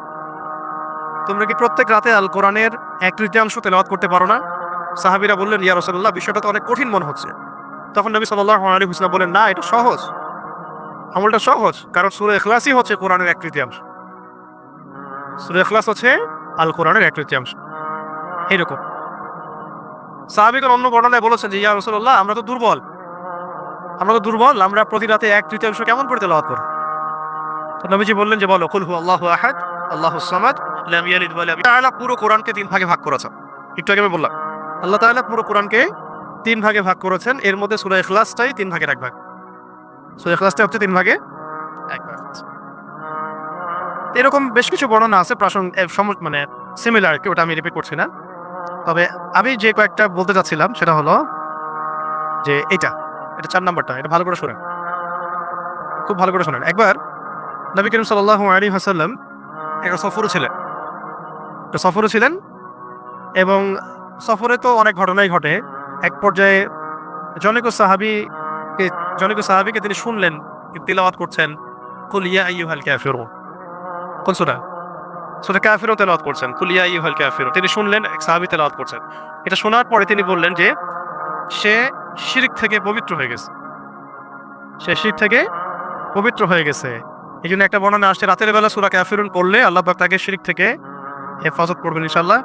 তোমরা কি প্রত্যেক রাতে আল কোরআনের 1/3 তেলাওয়াত করতে পারো না? সাহাবীরা বললেন, ইয়া রাসূলুল্লাহ, বিষয়টা তো অনেক কঠিন মনে হচ্ছে। তখন নবী সাল্লাল্লাহু আলাইহি ওয়াসাল্লাম বলেন, না, এটা সহজ, আমলটা সহজ, কারণ সূরা ইখলাসই হচ্ছে কোরআনের 1/3। সূরা ইখলাস হচ্ছে আল কোরআনের 1/3। এইরকম সাহাবীগণ অন্য বর্ণনায় বলেছেন যে ইয়া রাসূলুল্লাহ, আমরা তো দুর্বল, আমরা প্রতি রাতে 1/3 কেমন পড়ে তেলাওয়াত করব? তো নবীজি বললেন যে বলো, কুল হুয়াল্লাহু আহাদ, আল্লাহুস সামাদ, লাম ইয়ালিদ ওয়া লাম ইউলাদ। আল্লাহ পুরো কোরআনকে 3 ভাগে ভাগ করেছেন। একটু আগে আমি বললাম, আল্লাহ তাআলা পুরো কোরআনকে 3 ভাগে ভাগ করেছেন, এর মধ্যে সূরা ইখলাসটাই 3 ভাগের 1 ভাগ। সূরা ইখলাসটা হচ্ছে 3 ভাগে 1 ভাগ। এরকম বেশ কিছু বর্ণনা আছে মানে সিমিলার, ওটা আমি রিপিট করছি না। তবে আমি যে কয়েকটা বলতে চাচ্ছিলাম সেটা হলো যে এটা 4 নাম্বারটা, এটা ভালো করে শোনেন, খুব ভালো করে শোনেন। একবার নবী করিম সাল্লাল্লাহু আলাইহি ওয়াসাল্লাম একটা সফরে ছিলেন এবং সফরে তো অনেক ঘটনাই ঘটে। এক পর্যায়ে জনৈক সাহাবীকে তিনি শুনলেন তিলাওয়াত করছেন, কুল ইয়া আইয়ুহাল কাফিরুন। কোন সূরা? সূরা কাফিরুন তেলাওয়াত করছেন, কুল ইয়া আইয়ুহাল কাফিরুন। তিনি শুনলেন এক সাহাবী তেলাওয়াত করছেন। এটা শোনার পরে তিনি বললেন যে সে শিরক থেকে পবিত্র হয়ে গেছে। এইজন্য একটা বর্ণনা আসছে রাতের বেলা সূরা কাফিরুন পড়লে আল্লাহ পাক তাকে শিরক থেকে হেফাজত করবেন ইনশাআল্লাহ।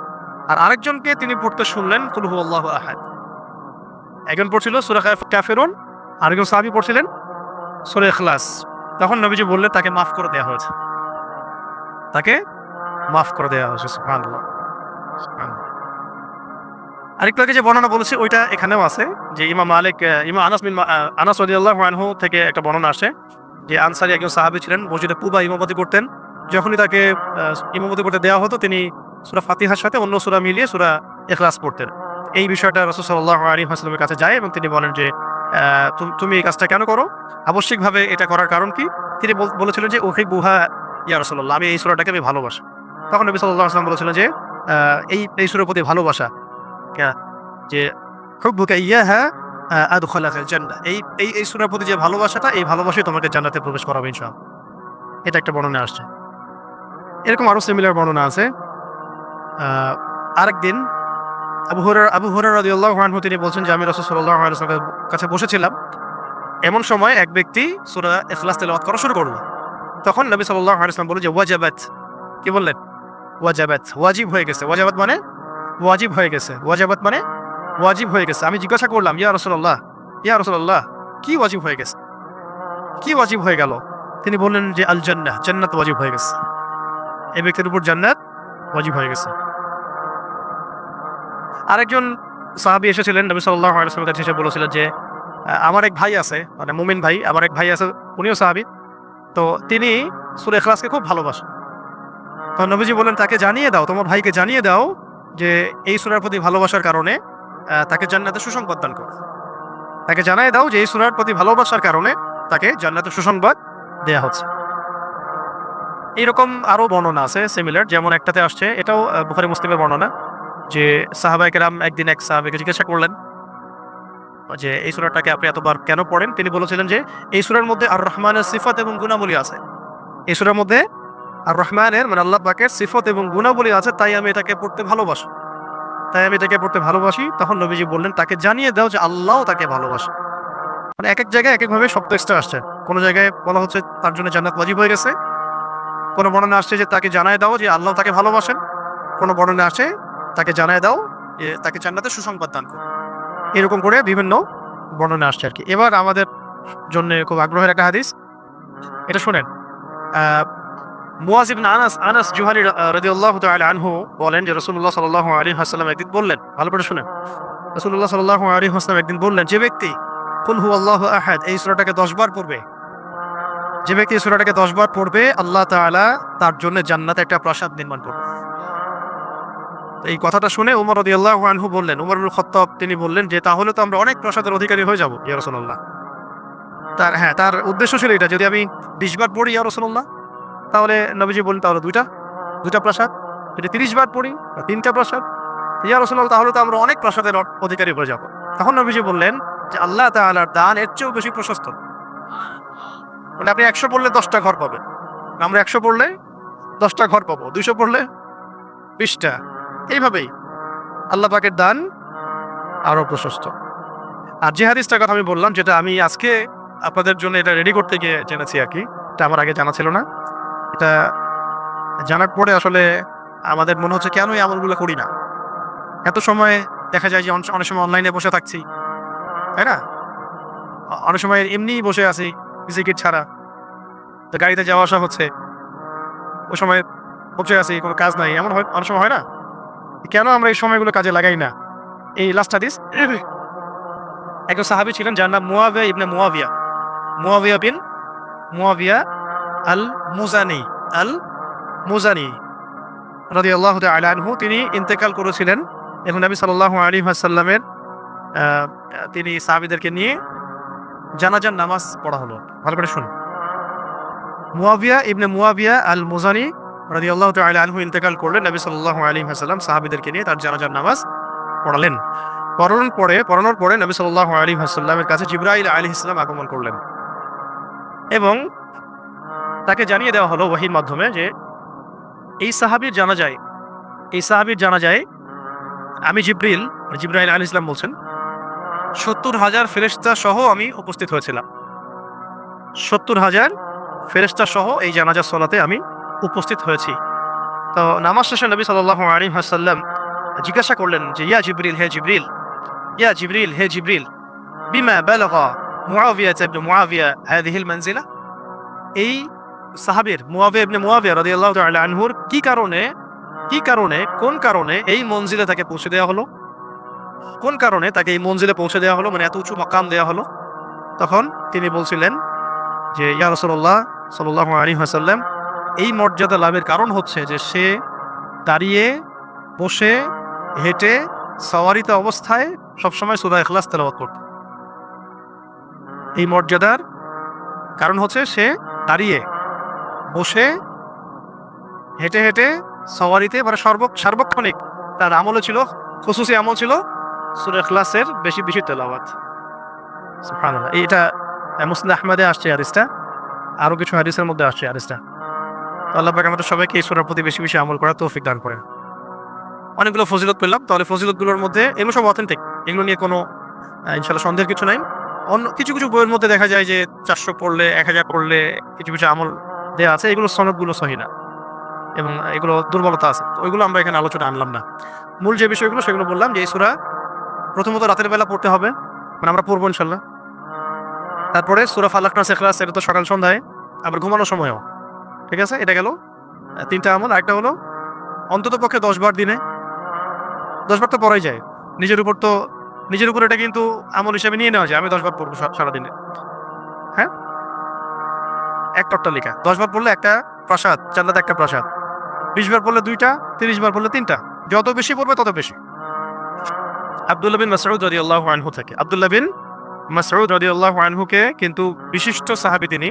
আর আরেকজনকে তিনি পড়তে শুনলেন কুল হুয়াল্লাহু আহাদ। একজন পড়ছিল সূরা কাফিরুন, আরেকজন সাহাবী পড়ছিলেন সূরা ইখলাস। তখন নবীজি বললেন তাকে মাফ করে দেওয়া হয়েছে। সুবহানাল্লাহ। আরেকটু আগে যে বর্ণনা বলেছি ওইটা এখানেও আছে, যে ইমাম আনাস রাদিয়াল্লাহু আনহু থেকে একটা বর্ণনা আসে যে আনসারী একজন সাহাবী ছিলেন, মসজিদে কুবা ইমামতি করতেন। যখনই তাকে ইমামতি করতে দেওয়া হতো তিনি সূরা ফাতিহার সাথে অন্য সূরা মিলিয়ে সূরা ইখলাস পড়তেন। এই বিষয়টা রাসূল সাল্লাল্লাহু আলাইহি ওয়াসাল্লামের কাছে যায় এবং তিনি বলেন যে তুমি এই কাজটা কেন করো, আবশ্যিকভাবে এটা করার কারণ কি? তিনি বলেছিলেন যে উহিব্বুহা ইয়া রাসূলুল্লাহ, আমি এই সূরাটাকে আমি ভালোবাসি। তখন নবী সাল্লাল্লাহু আলাইহি ওয়াসাল্লাম বলেছিলেন যে এই সূরার প্রতি ভালোবাসা, যে হুব্বুকা ইয়াহা আদখালাকাল জান্নাহ, এই সূরার প্রতি যে ভালোবাসাটা, এই ভালোবাসাই তোমাকে জান্নাতে প্রবেশ করাবে ইনশাআল্লাহ। এটা একটা বর্ণনা আসছে। এরকম আরো সিমিলার বর্ণনা আছে। আরেকদিন আবু হুরায়রা রাদিয়াল্লাহু আনহু তিনি বলছেন যে আমি রাসূল সাল্লাল্লাহু আলাইহি ওয়াসাল্লামের কাছে বসেছিলাম, এমন সময় এক ব্যক্তি সূরা ইখলাস তেলাওয়াত করা শুরু করলো। তখন নবী সাল্লাল্লাহু আলাইহি ওয়াসাল্লাম বললেন যে ওয়াজাবাত। কি বললেন? ওয়াজাবাত, ওয়াজিব হয়ে গেছে। ওয়াজাবাত মানে ওয়াজিব হয়ে গেছে। আমি জিজ্ঞাসা করলাম ইয়া রাসূলুল্লাহ কি ওয়াজিব হয়ে গেছে, কি ওয়াজিব হয়ে গেল? তিনি বললেন যে আল জান্নাহ, জান্নাত ওয়াজিব হয়ে গেছে। এই ব্যক্তির উপর জান্নাত ওয়াজিব হয়ে গেছে। আরেকজন সাহাবী এসেছিলেন নবী সাল্লাল্লাহু আলাইহি ওয়াসাল্লামের কাছে, এসে বলেছিলেন যে আমার এক ভাই আছে, মানে মুমিন ভাই, আমার এক ভাই আছে, উনিও সাহাবী, তো তিনি সূরা ইখলাসকে খুব ভালোবাসেন। তো নবীজি বললেন তাকে জানিয়ে দাও, তোমার ভাইকে জানিয়ে দাও যে এই সূরার প্রতি ভালোবাসার কারণে তাকে জান্নাতে সুসংবাদ দান করো। তাকে জানিয়ে দাও যে এই সূরার প্রতি ভালোবাসার কারণে তাকে জান্নাতে সুসংবাদ দেয়া হচ্ছে। এইরকম আরো বর্ণনা আছে সিমিলার, যেমন একটাতে আসছে, এটাও বুখারী মুসলিমের বর্ণনা, যে সাহাবায়ে কেরাম একদিন এক সাহাবীকে জিজ্ঞাসা করলেন যে এই সূরাটাকে আপনি এতবার কেন পড়েন? তিনি বলেছিলেন যে এই সূরার মধ্যে আর রহমানের সিফাত এবং গুণাবলী আছে। এই সূরার মধ্যে আর রহমানের মানে আল্লাহ পাকের সিফত এবং গুণাবলী আছে, তাই আমি এটাকে পড়তে ভালোবাসি। তখন নবীজি বললেন তাকে জানিয়ে দাও যে আল্লাহও তাকে ভালোবাসে। মানে এক এক জায়গায় এক একভাবে শব্দ এক্সট্রা আসছে। কোনো জায়গায় বলা হচ্ছে তার জন্য জান্নাত ওয়াজিব হয়ে গেছে, কোনো বর্ণনা আসছে যে তাকে জানায় দাও যে আল্লাহ তাকে ভালোবাসেন, কোনো বর্ণনা আসছে তাকে জানায় দাও যে তাকে জান্নাতে সুসংবাদ দান করো। এরকম করে বিভিন্ন বর্ণনা আসছে আর কি। এবার আমাদের জন্য খুব আগ্রহের একটা হাদিস, এটা শোনেন। মুয়াজ ইবনে আনাস জুহানী রাদিয়াল্লাহু তাআলা আনহু বলেন যে রাসূলুল্লাহ সাল্লাল্লাহু আলাইহি ওয়াসাল্লাম একদিন বললেন, ভালো করে শুনেন, রাসূলুল্লাহ সাল্লাল্লাহু আলাইহি ওয়াসাল্লাম একদিন বললেন যে ব্যক্তি কুল হুয়াল্লাহু আহাদ এই সূরাটাকে 10 বার পড়বে, যে ব্যক্তি এই সূরাটাকে 10 বার পড়বে, আল্লাহ তাআলা তার জন্য জান্নাতে একটা প্রাসাদ নির্মাণ করবে। এই কথাটা শুনে ওমর রাদিয়াল্লাহু আনহু বললেন, ওমর ইবনে খাত্তাব তিনি বললেন যে তাহলে তো আমরা অনেক প্রাসাদের অধিকারী হয়ে যাব ইয়া রাসূলুল্লাহ। তার উদ্দেশ্য ছিল এটা, যদি আমি 20 বার পড়ি ইয়া রাসূলুল্লাহ, তাহলে নবীজি বললেন তাহলে দুইটা প্রাসাদ, যদি 30 বার পড়ি 3টা প্রাসাদ ইয়া রাসূলুল্লাহ, তাহলে তো আমরা অনেক প্রাসাদের অধিকারী হয়ে যাব। তখন নবীজি বললেন যে আল্লাহ তাআলার দান এর চেয়েও বেশি প্রশস্ত। মানে আপনি 100 পড়লে 10টা ঘর পাবেন, আমরা 100 পড়লে 10টা ঘর পাবো, 200 পড়লে 20টা। এইভাবেই আল্লাহ পাকের দান আরো প্রশস্ত। আর যে হাদিসটার কথা আমি বললাম, যেটা আমি আজকে আপনাদের জন্য এটা রেডি করতে গিয়ে জেনেছি আর কি, এটা আমার আগে জানা ছিল না। এটা জানার পরে আসলে আমাদের মনে হচ্ছে কেন এই আমলগুলো করি না। এত সময় দেখা যায় যে অনেক সময় অনলাইনে বসে থাকছি, তাই না? অনেক সময় এমনিই বসে আছি টিকিট ছাড়া, তো গাড়িতে যাওয়া আসা হচ্ছে, ওই সময় বসে আছি, কোনো কাজ নাই, এমন হয় অনেক সময় হয় না? কেন আমরা এই সময়গুলো কাজে লাগাই না? এই লাস্ট হাদিস একজন সাহাবী ছিলেন যার নাম মুয়াবিয়া ইবনে মুয়াবিয়া, মুয়াবিয়া বিন মুয়াবিয়া আল মুজানি, আল মুজানি রাদিয়াল্লাহু তাআলা আনহু। তিনি ইন্তেকাল করেছিলেন এবং নবী সাল্লাল্লাহু আলাইহি ওয়াসাল্লামের তিনি সাহাবীদেরকে নিয়ে জানাজার নামাজ পড়া হলো। ভালো করে শুনুন, মুয়াবিয়া ইবনে মুয়াবিয়া আল মুজানি রাদিয়াল্লাহু তাআলা আনহু ইন্তেকাল করলেন। নবী সাল্লাল্লাহু আলাইহি ওয়াসাল্লাম সাহাবীদেরকে নিয়ে তার জানাজার নামাজ পড়ালেন। পড়ানোর পরে নবী সাল্লাল্লাহু আলাইহি ওয়াসাল্লামের কাছে জিবরাইল আলাইহিস সালাম আগমন করলেন এবং তাকে জানিয়ে দেওয়া হলো ওহীর মাধ্যমে যে এই সাহাবীর জানাজায় আমি জিবরাইল আলাইহিস সালাম বলছেন 70,000 ফেরেশতা সহ আমি উপস্থিত হয়েছিলাম। 70,000 ফেরেশতা সহ এই জানাজার সালাতে আমি উপস্থিত হয়েছি। তো নামাজ শেষে নবী সাল্লাল্লাহু আলাইহি ওয়াসাল্লাম জিজ্ঞাসা করলেন যে ইয়া জিবরিল, হে জিবরিল বিমা বালাগা মুআবিয়া ইবনে মুআবিয়া হাযিহিল মানজিলা। এই সাহাবীর মুআবিয়া ইবনে মুআবিয়া রাদিয়াল্লাহু তাআলা আনহুর কোন কারণে এই মঞ্জিলে তাকে পৌঁছে দেওয়া হলো, কোন কারণে তাকে এই মঞ্জিলে পৌঁছে দেওয়া হলো, মানে এত উঁচু মাকাম দেওয়া হলো। তখন তিনি বলছিলেন যে ইয়া রাসূলুল্লাহ সাল্লাল্লাহু আলাইহি ওয়াসাল্লাম, এই মর্যাদা লাভের কারণ হচ্ছে যে সে দাঁড়িয়ে, বসে, হেঁটে, সাওয়ারিতে অবস্থায় সবসময় সূরা ইখলাস তেলাওয়াত করত। এই মর্যাদার কারণ হচ্ছে সে দাঁড়িয়ে, বসে, হেঁটে হেঁটে, সাওয়ারিতে, মানে সার্বক্ষণিক তার আমলে ছিল, খুসুসি আমল ছিল সূরা ইখলাসের বেশি বেশি তেলাওয়াত। সুবহানাল্লাহ। এটা মুসনাদ আহমদে আসছে হাদিসটা, আরো কিছু হাদিসের মধ্যে আসছে হাদিসটা। আল্লাহ পাক আমাদের সবাইকে এই সূরার প্রতি বেশি বেশি আমল করার তৌফিক দান করেন। অনেকগুলো ফজিলত পেলাম, তাহলে ফজিলতগুলোর মধ্যে এগুলো সব অথেন্টিক, এগুলো নিয়ে কোনো ইনশাআল্লাহ সন্দেহের কিছু নাই। অন্য কিছু বইয়ের মধ্যে দেখা যায় যে 400 পড়লে, 1000 পড়লে কিছু আমল দেওয়া আছে, এগুলো সনদগুলো সহি না এবং এগুলো দুর্বলতা আছে। তো ওইগুলো আমরা এখানে আলোচনা আনলাম না। মূল যে বিষয়গুলো সেগুলো বললাম যে এই সূরা প্রথমত রাতের বেলা পড়তে হবে, মানে আমরা পড়বো ইনশাআল্লাহ। তারপরে সূরা ফালাক নাস ইখলাস, এটা তো সকাল সন্ধ্যায়, আবার ঘুমানোর সময়ও। ঠিক আছে, এটা গেল 3টা আমল। আরেকটা হলো অন্তত পক্ষে 10 বার দিনে, 10 বার তো পড়াই যায়। নিজের উপর এটা কিন্তু আমল হিসেবে নিয়ে নেওয়া যায়। আমি 10 বার পড়বো সারাদিনে, হ্যাঁ, এক অট্টালিকা। 10 বার পড়লে একটা প্রাসাদ, জান্নাতে একটা প্রাসাদ। 20 বার পড়লে 2টা, 30 বার পড়লে 3টা। যত বেশি পড়বে তত বেশি। আব্দুল্লাহ বিন মাসউদ রাদিয়াল্লাহু আনহু থেকে, আব্দুল্লাহ বিন মাসউদ রাদিয়াল্লাহু আনহুকে কিন্তু বিশিষ্ট সাহাবী তিনি,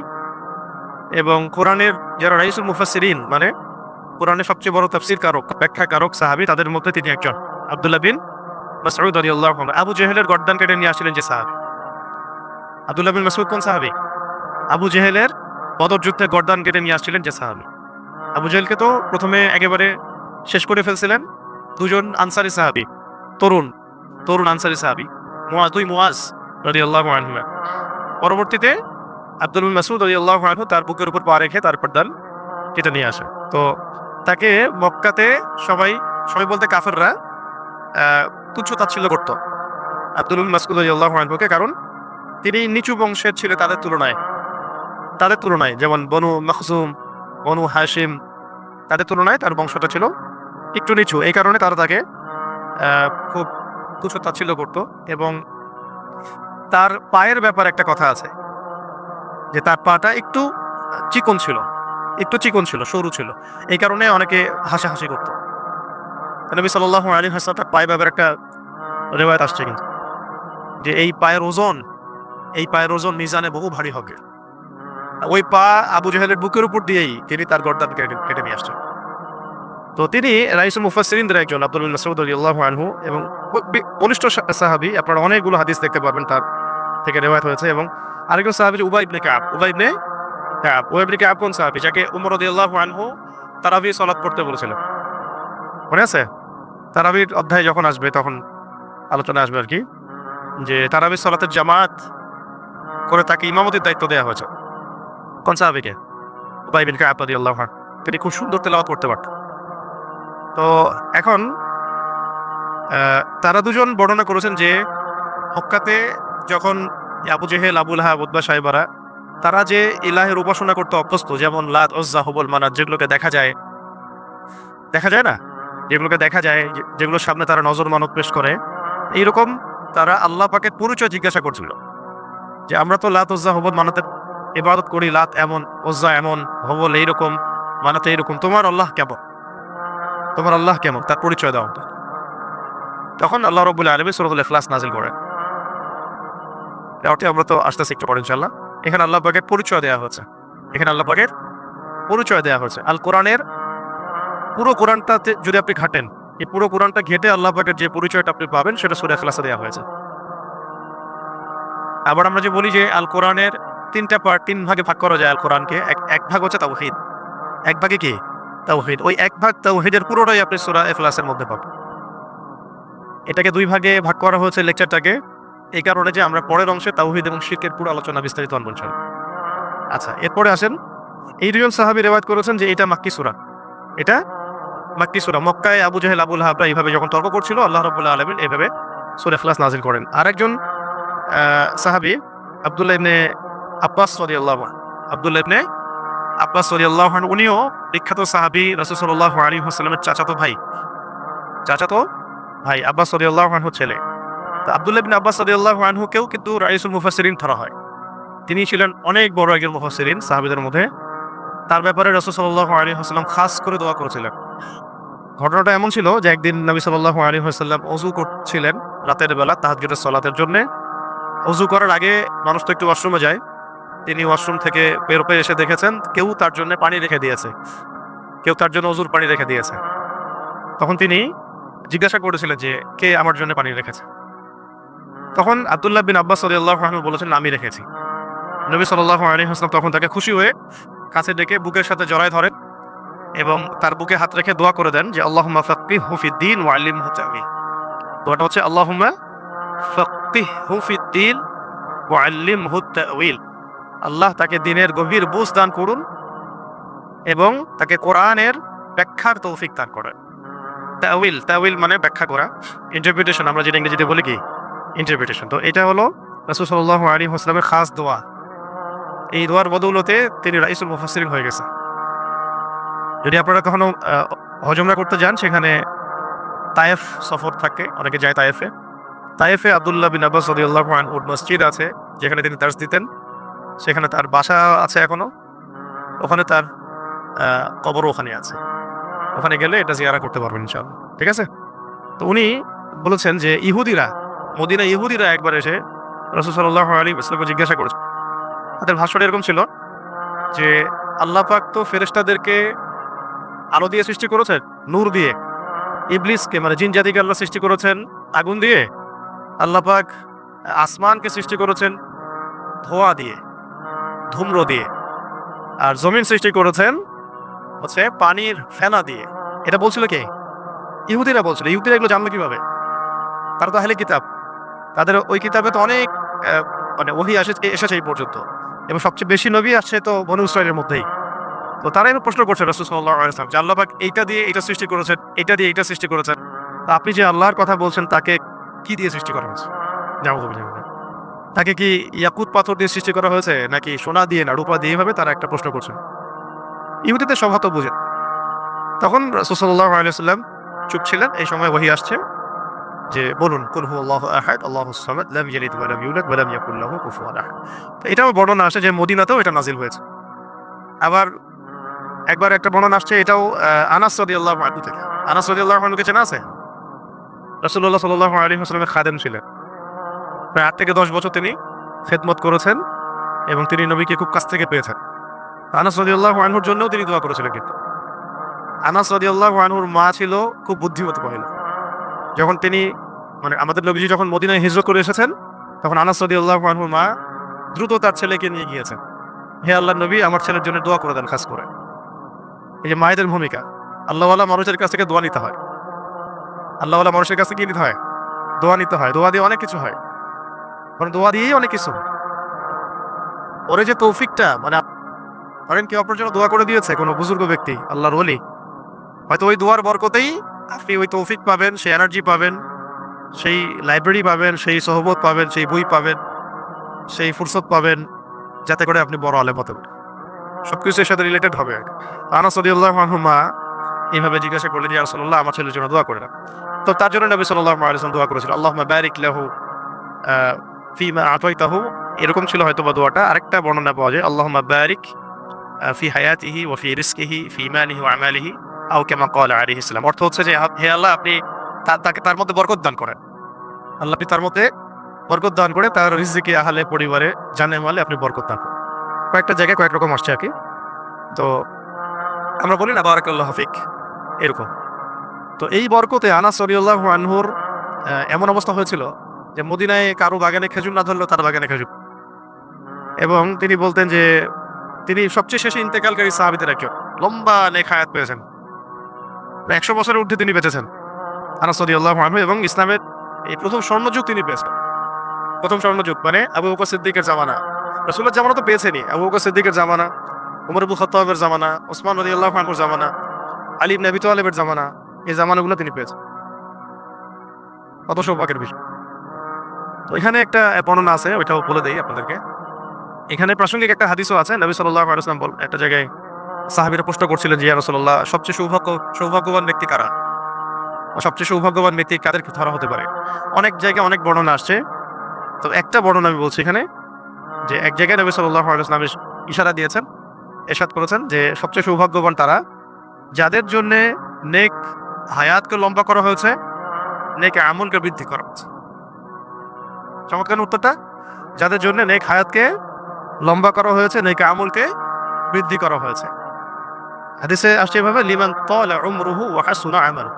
এবং কোরআনের যারা রাইসুল মুফাসসিরিন, মানে কোরআনের সবচেয়ে বড় তাফসীর কারক, ব্যাখ্যা কারক সাহাবী, তাদের মধ্যে তিনি একজন। আব্দুল্লাহ বিন মাসউদ রাদিয়াল্লাহু আনহু আবু জেহেলের গর্দান কেটে নিয়ে আসছিলেন যে সাহাবী। আব্দুল্লাহ বিন মাসউদ কোন সাহাবী? আবু জেহেলের বদর যুদ্ধে গর্দান কেটে নিয়ে আসছিলেন যে সাহাবী। আবু জেহেলকে তো প্রথমে একেবারে শেষ করে ফেলছিলেন দুজন আনসারী সাহাবী, তরুণ আনসারী সাহাবী, মুআজ রাদিয়াল্লাহু আনহু। পরবর্তীতে আব্দুল মাসউদ রাদিয়াল্লাহু আনহু তার বুকের উপর পা রেখে তার গর্দান কেটে নিয়ে আসে। তো তাকে মক্কাতে সবাই বলতে কাফেররা তুচ্ছ তাচ্ছিল্য করত আব্দুল মাসউদ রাদিয়াল্লাহু আনহুকে, কারণ তিনি নিচু বংশের ছিল তাদের তুলনায়, যেমন বনু মাখজুম, বনু হাশিম, তাদের তুলনায় তার বংশটা ছিল একটু নিচু। এই কারণে তারা তাকে খুব তুচ্ছ তাচ্ছিল্য করত। এবং তার পায়ের ব্যাপারে একটা কথা আছে যে তার পাটা একটু চিকন ছিল, সরু ছিল। এই কারণে অনেকে হাসাহাসি করত। নবী সাল্লাল্লাহু আলাইহি ওয়াসাল্লাম তার পায়ের ব্যাপারে একটা রিওয়ায়াত আসছে কিন্তু, যে এই পায়ের ওজন মিজানে বহু ভারী হবে। ওই পা আবু জেহেলের বুকের উপর দিয়েই তিনি তার গর্দান কেটে নিয়ে আসছেন। তো তিনি রাইসুল মুফাসসিরিনদের একজন, আব্দুল মাসউদ রাদিয়াল্লাহু আনহু, এবং বলিষ্ঠ সাহাবী। আপনারা অনেকগুলো হাদিস দেখতে পারবেন তার থেকে রিওয়ায়াত হয়েছে। এবং আরেকজন সাহাবী উবাই ইবনে কাব কোন সাহাবী? যাকে উমর রাদিয়াল্লাহু আনহু তারাবি সালাত পড়তে বলেছিলেন, মনে আছে? তারাবির অধ্যায় যখন আসবে তখন আলোচনা আসবে আর কি, যে তারাবি সালাতের জামাত করে তাকে ইমামতির দায়িত্ব দেওয়া হয়েছে। কোন সাহাবীকে? উবাই ইবনে কাব রাদিয়াল্লাহু আনহু। তিনি খুব সুন্দর তেলাওয়াত করতে পারতেন। তো এখন তারা দুজন বর্ণনা করেছেন যে মক্কাতে যখন আবু জেহেল, আবু লাহাব, উতবা, সাইবারা, তারা যে ইলাহের উপাসনা করতে অভ্যস্ত, যেমন লাত, উজ্জা, হুবল, মানাত, যেগুলোকে দেখা যায় না, যেগুলোর সামনে তারা নজর মানত পেশ করে, এইরকম তারা আল্লাহ পাকের পরিচয় জিজ্ঞাসা করছিল যে আমরা তো লাত উজ্জা হবল মানাতে ইবাদত করি, লাত এমন, উজ্জা এমন, হবল এইরকম, মানাতে এইরকম, তোমার আল্লাহ কেমন, তোমার আল্লাহ কেমন, তার পরিচয় দাও। তখন আল্লাহ রাব্বুল আলামিন সূরাতুল ইখলাস নাযিল করেন। এটা আমরা তো আসতেছি একটু পরে ইনশাআল্লাহ। এখানে আল্লাহ পাকের পরিচয় দেওয়া হচ্ছে, এখানে আল্লাহ পাকের পরিচয় দেওয়া হচ্ছে। আল কোরআনের পুরো কোরআনটাতে যদি আপনি ঘাটেন, এই পুরো কোরআনটা ঘেটে আল্লাহ পাকের যে পরিচয়টা আপনি পাবেন সেটা সূরা ইখলাসে দেওয়া হয়েছে। আবার আমরা যে বলি যে আল কোরআনের 3টা পার্ট, 3 ভাগে ভাগ করা যায় আল কোরআনকে। এক ভাগ হচ্ছে তাওহীদ, এক ভাগে কি তাওহীদ, ওই এক ভাগ তাওহীদের পুরোটাই আপনি সূরা ইখলাসের মধ্যে পাবেন। এটাকে 2 ভাগে ভাগ করা হয়েছে লেকচারটাকে, এই কারণে যে আমরা পরের অংশে তাওহীদ এবং শিরকের পুরো আলোচনা বিস্তারিত আনবো ইনশাআল্লাহ। আচ্ছা, এরপরে আসেন, এই দুজন সাহাবী রিওয়ায়াত করেছেন যে এটা মাক্কি সূরা, এটা মাক্কি সূরা। মক্কায় আবু জাহেল, আবুল লাহাবরা এইভাবে যখন তর্ক করছিল, আল্লাহ রাব্বুল আলামিন এইভাবে সূরা ইখলাস নাযিল করেন। আরেকজন সাহাবী আব্দুল্লাহ ইবনে আব্বাস রাদিয়াল্লাহু আনহু, আব্দুল্লাহ ইবনে আব্বাস রাদিয়াল্লাহু আনহু, উনিও বিখ্যাত সাহাবী, রাসূল সাল্লাল্লাহু আলাইহি ওয়াসাল্লামের চাচাতো ভাই আব্বাস রাদিয়াল্লাহু আনহু ছেলে। তো আব্দুল্লাহ ইবনে আব্বাস রাদিয়াল্লাহু আনহুকেও কিন্তু রাইসুল মুফাসসিরিন ধরা হয়। তিনি ছিলেন অনেক বড় একজন মুফাসসিরিন সাহাবীদের মধ্যে। তার ব্যাপারে রাসূল সাল্লাল্লাহু আলাইহি ওয়াসাল্লাম খাস করে দোয়া করেছিলেন। ঘটনাটা এমন ছিল যে একদিন নবী সাল্লাল্লাহু আলাইহি ওয়াসাল্লাম ওযু করছিলেন রাতের বেলা তাহাজ্জুদের সালাতের জন্য। ওযু করার আগে মানুষ তো একটু ওয়াশরুমে যায়। তিনি ওয়াশরুম থেকে বের হয়ে এসে দেখেছেন কেউ তার জন্য পানি রেখে দিয়েছে, কেউ তার জন্য ওযুর পানি রেখে দিয়েছে। তখন তিনি জিজ্ঞাসা করেছিলেন যে কে আমার জন্য পানি রেখেছে। তখন আব্দুল্লাহ বিন আব্বাস রাদিয়াল্লাহু আনহু বলেছেন আমি রেখেছি। নবী সাল্লাল্লাহু আলাইহি ওয়াসাল্লাম তখন তাকে খুশি হয়ে কাছে ডেকে বুকের সাথে জড়ায় ধরেন এবং তার বুকে হাত রেখে দোয়া করে দেন যে আল্লাহুম্মা ফাক্কিহহু ফিদ-দীন ওয়া আল্লিমহু তা'ওয়ীল। দোয়াটা হচ্ছে আল্লাহুম্মা ফাক্কিহহু ফিদ-দীন ওয়া আল্লিমহু তা'ওয়ীল। আল্লাহ তাকে দ্বীনের গভীর বুঝ দান করুন এবং তাকে কোরআনের ব্যাখ্যার তৌফিক দান করেন। তা'ওয়ীল মানে ব্যাখ্যা করা, ইন্টারপ্রিটেশন, আমরা যেটা ইংরেজিতে বলি কি ইন্টারপ্রিটেশন। তো এটা হলো রাসূল সাল্লাল্লাহু আলাইহি ওয়াসাল্লামের খাস দোয়া। এই দোয়ার বদৌলতে তিনি রাইসুল মুফাসসিরিন হয়ে গেছেন। যদি আপনারা কখনো হজমরা করতে যান, সেখানে তায়েফ সফর থাকে, অনেকে যায় তায়েফে। তায়েফে আব্দুল্লাহ বিন আব্বাস রাদিয়াল্লাহু আনহুর মসজিদ আছে যেখানে তিনি দার্স দিতেন, সেখানে তার বাসা আছে এখনো, ওখানে তার কবরও ওখানে আছে। ওখানে গেলে এটা জিয়ারা করতে পারবেন ইনশাআল্লাহ, ঠিক আছে? তো উনি বলেছেন যে ইহুদিরা একবার এসে রাসূল সাল্লাল্লাহু আলাইহি ওয়াসাল্লামকে জিজ্ঞাসা করেছে। তাদের ভাষ্যটা এরকম ছিল যে আল্লাহ পাক তো ফেরেশতাদেরকে আলো দিয়ে সৃষ্টি করেছেন, নূর দিয়ে। ইবলিসকে মানে জিন জাতিকে আল্লাহ সৃষ্টি করেছেন আগুন দিয়ে। আল্লাহ পাক আসমানকে সৃষ্টি করেছেন ধোঁয়া দিয়ে, ধূম্র দিয়ে। আর জমিন সৃষ্টি করেছেন হচ্ছে পানির ফেনা দিয়ে। এটা বলছিল কে? ইহুদিরা বলছিল। ইহুদিরা এগুলো জানলো কিভাবে? তারা তো আহলে কিতাব, তাদের ওই কিতাবে তো অনেক মানে ওহী এসেছে এই পর্যন্ত, এবং সবচেয়ে বেশি নবী আসছে তো বনু ইসরাঈলের মধ্যেই। তো তারা এবার প্রশ্ন করছে রাসূল সাল্লাল্লাহু আলাইহি ওয়াসাল্লাম যে আল্লাহ পাক এইটা দিয়ে এইটা সৃষ্টি করেছেন, এইটা দিয়ে এইটা সৃষ্টি করেছেন, তো আপনি যে আল্লাহর কথা বলছেন তাকে কি দিয়ে সৃষ্টি করা হয়েছে? তাকে কি ইয়াকুত পাথর দিয়ে সৃষ্টি করা হয়েছে নাকি সোনা দিয়ে না রূপা দিয়ে? এভাবে তারা একটা প্রশ্ন করছে। ইহুদিদের স্বভাব তো বুঝেন। তখন রাসূল সাল্লাল্লাহু আলাইহি ওয়াসাল্লাম চুপ ছিলেন। এই সময় ওহী আসছে যে বলুন কুল হুয়াল্লাহু আহাদ আল্লাহুস সামাদ লাম ইয়ালিদ ওয়া লাম ইউলাদ ওয়া লাম ইয়াকুল লাহু কুফুয়ান আহাদ। তো এটাও বর্ণনা আসে যে মদিনাতেও এটা নাজিল হয়েছে। আবার একবার একটা বর্ণনা আসছে, এটাও আনাস রাদিয়াল্লাহু আনহু থেকে। আনাস রাদিয়াল্লাহু আনহুকে চেনা আছে? রাসূলুল্লাহ সাল্লাল্লাহু আলাইহি ওয়াসাল্লামের খাদেম ছিলেন। প্রায় 8 থেকে 10 বছর তিনি খেদমত করেছেন এবং তিনি নবীকে খুব কাছ থেকে পেয়েছেন। আনাস রাদিয়াল্লাহু আনহুর জন্যও তিনি দোয়া করেছিলেন। কিন্তু আনাস রাদিয়াল্লাহু আনহুর মা ছিল খুব বুদ্ধিমতী মহিলা। যখন তিনি মানে আমাদের নবীজি যখন মদিনায় হিজরত করে এসেছেন, তখন আনাস রাদিয়াল্লাহু আনহুর মা দ্রুত তার ছেলেকে নিয়ে গিয়েছেন, হে আল্লাহর নবী আমার ছেলের জন্য দোয়া করে দেন। খাস করে এই যে মায়েদের ভূমিকা, আল্লাহওয়ালা মানুষের কাছ থেকে দোয়া নিতে হয়। আল্লাহওয়ালা মানুষের কাছে কি নিতে হয়? দোয়া নিতে হয়। দোয়া দিয়ে অনেক কিছু হয়, কারণ দোয়া দিয়েই অনেক কিছু। ওরে যে তৌফিকটা, মানে ধরেন কেউ আপনার জন্য দোয়া করে দিয়েছে, কোনো বুজুর্গ ব্যক্তি, আল্লাহর ওলি, হয়তো ওই দোয়ার বরকতেই আপনি ওই তৌফিক পাবেন, সেই এনার্জি পাবেন, সেই লাইব্রেরি পাবেন, সেই সহবত পাবেন, সেই বই পাবেন, সেই ফুরসত পাবেন, যাতে করে আপনি বড় আলেম হতে পারেন। সবকিছু এর সাথে রিলেটেড হবে। আনাস রাদিয়াল্লাহু আনহু মা এইভাবে জিজ্ঞাসা করলেন, ইয়া রাসূলুল্লাহ আমার ছেলের জন্য দোয়া করে দেন। তো তার জন্য নবী সাল্লাল্লাহু আলাইহি ওয়াসাল্লাম দোয়া করেছিলেন, আল্লাহুম্মা বারিক লাহু ফিমা আতাইতাহু, এরকম ছিল হয়তো বা দোয়াটা। আরেকটা বর্ণনা পাওয়া যায় আল্লাহুম্মা বারিক ফি হায়াতিহি ওয়া ফি রিজকিহি ফি মালিহি ওয়া আমালিহি আও কামা ক্বালা আলাইহিস সালাম। অর্থ হচ্ছে যে হে আল্লাহ, আপনি তাকে তার মধ্যে বরকত দান করেন। আল্লাহ আপনি তার মধ্যে বরকত দান করে তার রিজকে, আহলে, পরিবারে, জানে মালে আপনি বরকত দান করেন। কয়েকটা জায়গায় কয়েক রকম আসছে আর কি। তো আমরা বলি না বারাকাল্লাহু ফিক, এরকম। তো এই বরকতে আনাস রাদিয়াল্লাহু আনহুর এমন অবস্থা হয়েছিল যে মদিনায় কারো বাগানে খেজুর না ধরলেও তার বাগানে খেজুর। এবং তিনি বলতেন যে তিনি সবচেয়ে শেষে ইন্তেকালকারী সাহাবীদের একজন, লম্বা নেক হায়াত পেয়েছেন, 100 বছরের ঊর্ধ্বে তিনি বেঁচেছেন আনাস রাদিয়াল্লাহু আনহু। এবং ইসলামের এই প্রথম স্বর্ণযুগ তিনি পেয়েছেন। প্রথম স্বর্ণযুগ মানে আবু বকর সিদ্দিকের জামানা, রাসূলের জামানা তো পেয়েছেনই, আবু বকর সিদ্দিকের জামানা, ওমর ইবনে খাত্তাবের জামানা, ওসমান রাদিয়াল্লাহু আনহুর জামানা, আলী ইবনে আবি তালেবের জামানা, এই জামানাগুলো তিনি পেয়েছেন। কত সৌভাগ্যের বিষয়। তো এখানে একটা বর্ণনা আছে, ওইটাও বলে দেই আপনাদেরকে। এখানে প্রাসঙ্গিক একটা হাদিসও আছে। নবী সাল্লাল্লাহু আলাইহি ওয়াসাল্লাম একটা জায়গায় সাহাবীরা প্রশ্ন করছিলেন যে ইয়া রাসূলুল্লাহ, সবচেয়ে সৌভাগ্যবান ব্যক্তি কারা? সবচেয়ে সৌভাগ্যবান ব্যক্তি কাদেরকে ধরা হতে পারে? অনেক জায়গায় অনেক বর্ণনা আসছে। তো একটা বর্ণনা আমি বলছি এখানে, যে এক জায়গায় নবী সাল্লাল্লাহু আলাইহি ওয়াসাল্লাম ইশারা দিয়েছেন, ইরশাদ করেছেন যে সবচেয়ে সৌভাগ্যবান তারা যাদের জন্য নেক হায়াতকে লম্বা করা হয়েছে, নেক আমলকে বৃদ্ধি করা হয়েছে। চমৎকার উত্তরটা, যাদের জন্য নেক হায়াতকে লম্বা করা হয়েছে, নেক আমলকে বৃদ্ধি করা হয়েছে। হাদিসে আসছে এভাবে, লিমান তালা উমরুহু ওয়া হাসুনা আমালুহু,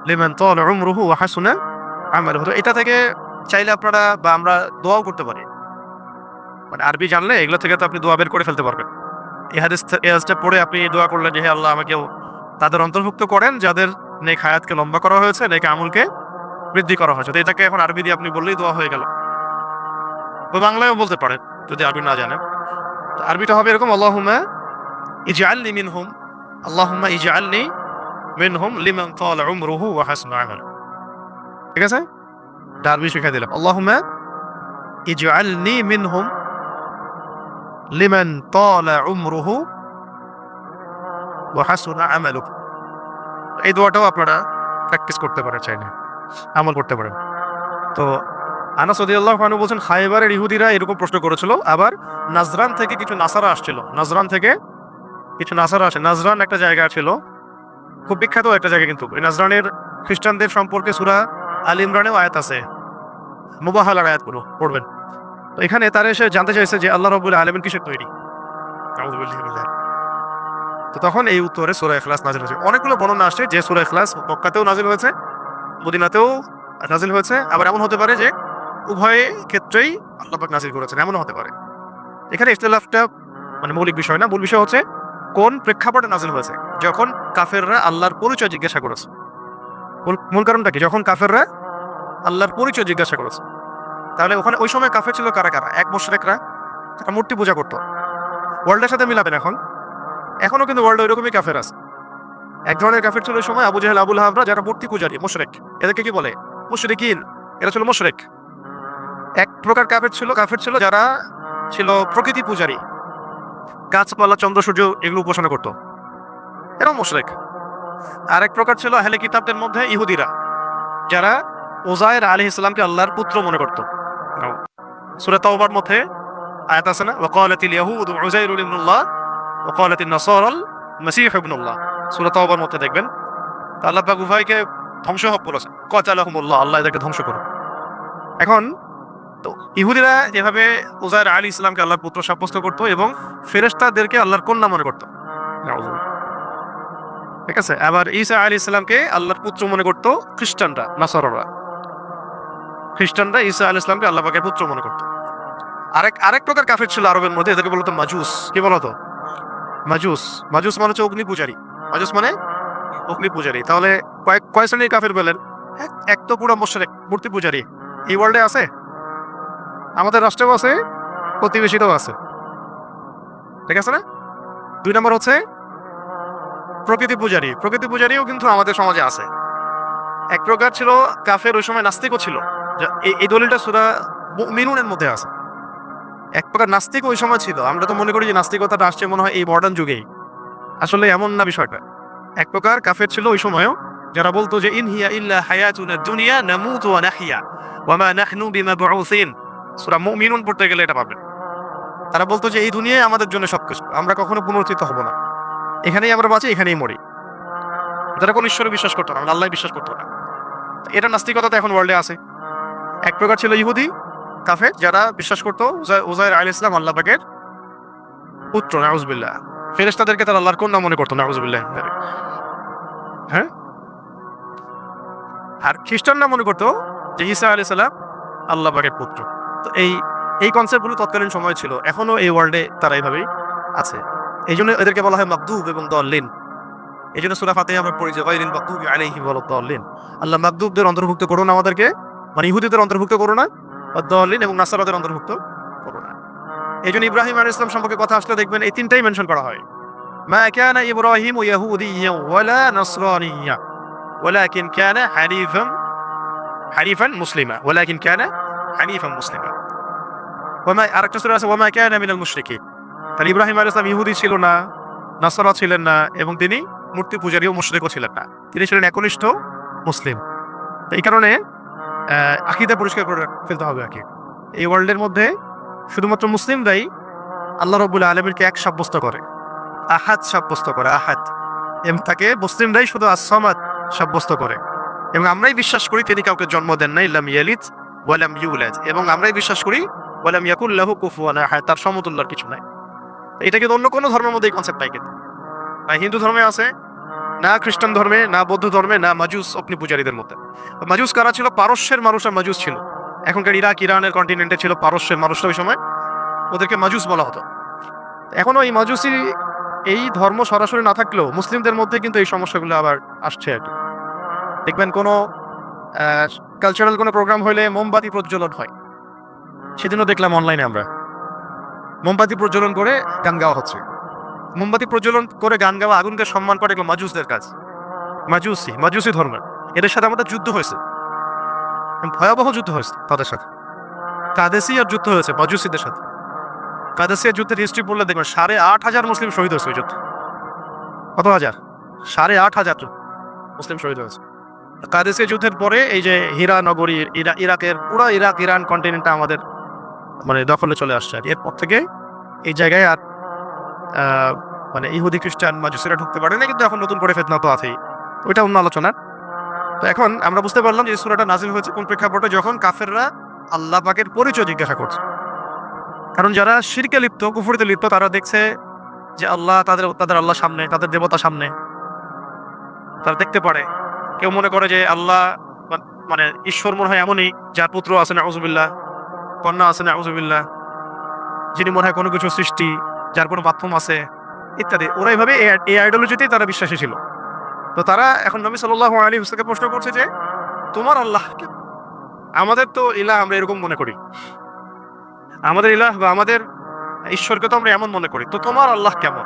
লিমান তালা উমরুহু ওয়া হাসুনা আমালুহু। তো এটা থেকে চাইলে আপনারা বা আমরা দোয়াও করতে পারি। মানে আরবি জানলে এগুলো থেকে তো আপনি দোয়া বের করে ফেলতে পারবেন। এই হাদিসটা পড়ে আপনি দোয়া করলেন যে হে আল্লাহ, আমাকেও তাদের অন্তর্ভুক্ত করেন যাদের নেক হায়াতকে লম্বা করা হয়েছে, নেক আমলকে বৃদ্ধি করা হয়েছে। তো এটাকে এখন আরবি দিয়ে আপনি বললেই দোয়া হয়ে গেল। তো বাংলায়ও বলতে পারেন যদি আরবি না জানেন। তো আরবিটা হবে এরকম, আল্লাহুম্মা ইজআলনি মিনহুম, আল্লাহুম্মা ইজআলনি মিনহুম লিমান তালা উমরুহু ওয়া হাসুনা আমালুহু। ঠিক আছে, এটা আরবি শিখিয়ে দিলাম। আল্লাহুম্মা ইজআলনি মিনহুম লিমান তালা উমরুহু ওয়া হাসুনা আমালুহু। এই দোয়াটাও আপনারা প্র্যাকটিস করতে পারেন, চাইলে আমল করতে পারেন। তো আনাস রাদিয়াল্লাহু আনহু বলছেন, খায়বারের ইহুদিরা এরকম প্রশ্ন করেছিল। আবার নাজরান থেকে কিছু নাসারা আসছিল, নাজরান থেকে কিছু নাসারা আসে। নাজরান একটা জায়গা ছিল, খুব বিখ্যাত একটা জায়গা। কিন্তু এই নাজরানের খ্রিস্টানদের সম্পর্কে সূরা আল ইমরানেও আয়াত আছে, মুবাহালার আয়াতগুলো পড়বেন। তো এখানে তারা এসে জানতে চাইছে যে আল্লাহ রাব্বুল আলামিন কিসের তৈরি। তো তখন এই উত্তরে সূরা ইখলাস নাযিল হয়েছে। অনেকগুলো বর্ণনা আসছে যে সূরা ইখলাস মক্কাতেও নাযিল হয়েছে, মদিনাতেও নাযিল হয়েছে। আবার এমন হতে পারে যে উভয় ক্ষেত্রেই আল্লাহ পাক নাযিল করেছেন, এমনও হতে পারে। এখানে ইখতিলাফটা মানে মৌলিক বিষয় না, মূল বিষয় হচ্ছে কোন প্রেক্ষাপটে নাযিল হয়েছে। যখন কাফেররা আল্লাহর পরিচয় জিজ্ঞাসা করেছে, মূল কারণটা কি? যখন কাফেররা আল্লাহর পরিচয় জিজ্ঞাসা করেছে, তাহলে ওখানে ওই সময় কাফের ছিল কারা কারা? এক মুশরিকরা, একটা মূর্তি পূজা করতো। ওয়ার্ল্ডের সাথে মিলাবেন এখনো কিন্তু ওয়ার্ল্ডে ওইরকমই কাফের আছে। এক ধরনের কাফের ছিল ওই সময় আবু জাহেল, আবুল আহাবরা, যারা মূর্তি পূজারী, মুশরিক। এদেরকে কি বলে? মুশরিকিন। এরা ছিল মুশরিক। এক প্রকার কাফের ছিল যারা ছিল প্রকৃতি পূজারী, গাছপালা, চন্দ্র সূর্য এগুলো উপাসনা করতো, এরাও মুশরিক। আরেক প্রকার ছিল আহলে কিতাবদের মধ্যে ইহুদিরা, যারা উযায়ের আলাইহিস সালামকে আল্লাহর পুত্র মনে করত। সূরা তাওবার মধ্যে আয়াত আছে না, ওয়াকালাতিল ইয়াহুদু উযাইরুন ইবনুল্লাহ ওয়াকালাতিন নাসারাল মাসীহু ইবনুল্লাহ। সূরা তাওবার মধ্যে দেখবেন আল্লাহ পাক উভয়কে ধ্বংস বলেছেন, কাতালাহুমুল্লাহ, আল্লাহ এদেরকে ধ্বংস করুন। এখন তো ইহুদিরা যেভাবে উযায়ের আলাইহিস সালামকে আল্লাহর পুত্র সাব্যস্ত করত এবং ফেরেশতাদেরকে আল্লাহর কন্যা মনে করত, ঠিক আছে। আবার ঈসা আলাইহিস সালামকে আল্লাহর পুত্র মনে করত খ্রিস্টানরা, নাসারারা। খ্রিস্টানরা ঈসা আলাইহিস সালামকে আল্লাহ পাকের পুত্র মনে করত। আরেক প্রকার কাফের ছিল আরবের মধ্যে, এদেরকে বলতো মাজুস। কি বলতো? মাজুস। মাজুস মানে হচ্ছে অগ্নি পূজারী। মাজুস মানে অগ্নি পূজারী। তাহলে কয় শ্রেণীর কাফের বলেন? এক তো পুরো মুশরিক, মূর্তি পূজারী। এই ওয়ার্ল্ডে আছে, আমাদের রাষ্ট্রেও আছে, প্রতিবেশীরাও আছে, ঠিক আছে না? 2 নম্বর হচ্ছে প্রকৃতি পূজারী। প্রকৃতি পূজারীও কিন্তু আমাদের সমাজে আছে। এক প্রকার ছিল কাফের, ওই সময় নাস্তিকও ছিল। এই দলিলটা সূরা মুমিনুনের মধ্যে আছে। এক প্রকার নাস্তিক ওই সময় ছিল। আমরা তো মনে করি যে নাস্তিকতাটা আসছে মনে হয় এই মডার্ন যুগেই। আসলে এমন না বিষয়টা। এক প্রকার কাফের ছিল ওই সময়ও, যারা বলতো যে ইন হিয়া ইল্লা হায়াতুনা দুনিয়া নামুতু ওয়া নাহইয়া ওয়া মা নাহনু বিমাবউসিন, সূরা মুমিনুন পড়তে গেলে এটা পাবেন। তারা বলতো যে এই দুনিয়ায় আমাদের জন্য সবকিছু, আমরা কখনো পুনরুত্থিত হব না, এখানেই আমরা বাঁচি, এখানেই মরি। তারা কোন ঈশ্বরে বিশ্বাস করতো না, আল্লাহ বিশ্বাস করতো না। এটা নাস্তিকতা তো এখন ওয়ার্ল্ডে আছে। এক প্রকার ছিল ইহুদি কাফের, যারা বিশ্বাস করতো উজাইর আলাইহিস সালাম আল্লাহ পাকের পুত্র, নাউজুবিল্লাহ। ফেরেশতাদেরকে তারা আল্লাহর কন্যা মনে করতো, নাউজুবিল্লাহ। হ্যাঁ, আর খ্রিস্টানরা মনে করতো যে ঈসা আলাইহিস সালাম আল্লাহ পাকের পুত্র। তো এই কনসেপ্টগুলো তৎকালীন সময় ছিল, এখনো এই ওয়ার্ল্ডে তারা এইভাবেই আছে। এই জন্য এদেরকে বলা হয় মাগদুব এবং দল্লিন। এই জন্য সূরা ফাতিহা আমরা পড়ি যে গায়রিল মাগদুবি আলাইহিম ওয়ালাদ দাল্লিন। আল্লাহ মাগদুবদের অন্তর্ভুক্ত করো না আমাদেরকে, মানে ইহুদিদের অন্তর্ভুক্ত করো না, আর দাল্লিন এবং নাসারাদের অন্তর্ভুক্ত করো না। এই জন্য ইব্রাহিম আলাইহিস সালাম সম্পর্কে কথা আসলে দেখবেন এই তিনটাই মেনশন করা হয়। মা কানা ইব্রাহিম ইয়াহুদিয়্যান ওয়ালা নাসরানিয়্যা ওয়ালাকিন কানা হানিফান মুসলিমা, ওয়ালাকিন কানা হানিফান মুসলিমা। আরেকটা সূরা আছে ওয়ামা কানা মিনাল মুশরিকিন। তাহলে ইব্রাহিম আলাইহিস সালাম ইহুদি ছিল না, নাসারা ছিলেন না, এবং তিনি মূর্তি পূজারীও মুশরিকও ছিলেন না, তিনি ছিলেন একনিষ্ঠ মুসলিম। তো এই কারণে আকীদা পরিষ্কার করে ফেলতে হবে। আর কি এই ওয়ার্ল্ডের মধ্যে শুধুমাত্র মুসলিমরাই আল্লাহ রাব্বুল আলামিনকে এক সাব্যস্ত করে, আহাদ সাব্যস্ত করে, আহাদ, এবং তাকে মুসলিমরাই শুধু as-সামাদ সাব্যস্ত করে। এবং আমরাই বিশ্বাস করি তিনি কাউকে জন্ম দেন নাই, লাম ইয়ালিদ ওয়া লাম ইউলাদ, এবং আমরাই বিশ্বাস করি ওয়া লাম ইয়াকুল লাহু কুফুয়ান আহাদ, তার সমতুল্যর কিছু নাই। এটা কিন্তু অন্য কোনো ধর্মের মধ্যে এই কনসেপ্ট নাই, কিন্তু না হিন্দু ধর্মে আছে, না খ্রিস্টান ধর্মে, না বৌদ্ধ ধর্মে, না মাজুস অগ্নি পূজারীদের মধ্যে। মাজুস কারা ছিল? পারস্যের মানুষরা মাজুস ছিল। এখনকার ইরাক ইরানের কন্টিনেন্টে ছিল পারস্যের মানুষরা, ওই সময় ওদেরকে মাজুস বলা হতো। এখনো এই মাজুসি এই ধর্ম সরাসরি না থাকলেও মুসলিমদের মধ্যে কিন্তু এই সমস্যাগুলো আবার আসছে। আর কি দেখবেন কোনো কালচারাল কোনো প্রোগ্রাম হইলে মোমবাতি প্রজ্বলন হয়, সেদিনও দেখলাম অনলাইনে আমরা মোমবাতি প্রজ্বলন করে গান গাওয়া হচ্ছে। মোমবাতি প্রজ্বলন করে গান গাওয়া, আগুনকে সম্মান করে, এগুলো মাজুসদের কাজ, মাজুসি ধর্মের। এদের সাথে আমাদের যুদ্ধ হয়েছে, ভয়াবহ যুদ্ধ হয়েছে তাদের সাথে। কাদেসিয়ার যুদ্ধ হয়েছে মাজুসিদের সাথে। কাদেসিয়ার যুদ্ধের হিস্ট্রি পড়লে দেখবেন 8,500 মুসলিম শহীদ হয়েছে ওই যুদ্ধে। কত হাজার? 8,500 মুসলিম শহীদ হয়েছে। কাদেসিয়া যুদ্ধের পরে এই যে হীরা নগরী, ইরাকের পুরো ইরাক ইরান কন্টিনেন্টটা আমাদের মানে দখলে চলে আসছে। আর এরপর থেকে এই জায়গায় আর মানে ইহুদি খ্রিস্টান মাজুসিরা ঢুকতে পারে না। কিন্তু এখন নতুন করে ফিতনা তো আছেই, ওইটা অন্য আলোচনা। তো এখন আমরা বুঝতে পারলাম যে সূরাটা নাজিল হয়েছে কোন প্রেক্ষাপটে, যখন কাফেররা আল্লাহ পাকের পরিচয় জিজ্ঞাসা করছে। কারণ যারা শিরকে লিপ্ত, কুফরিতে লিপ্ত, তারা দেখছে যে আল্লাহ তাদের আল্লাহ সামনে, তাদের দেবতা সামনে, তারা দেখতে পারে। কেউ মনে করে যে আল্লাহ মানে ঈশ্বর মনে হয় এমনই যার পুত্র আছে নাউজুবিল্লাহ, কন্যা আছে নাউজুবিল্লাহ, যিনি মনে হয় কোনো কিছু সৃষ্টি, যার কোনো বাথরুম আছে ইত্যাদি। ওরা এইভাবে এই আইডিওলজিতেই তারা বিশ্বাসী ছিল। তো তারা এখন নবী সাল্লাল্লাহু আলাইহি ওয়াসাল্লামকে প্রশ্ন করছে যে তোমার আল্লাহ, আমাদের তো ইলাহ আমরা এরকম মনে করি, আমাদের ইলাহ বা আমাদের ঈশ্বরকে তো আমরা এমন মনে করি, তো তোমার আল্লাহ কেমন?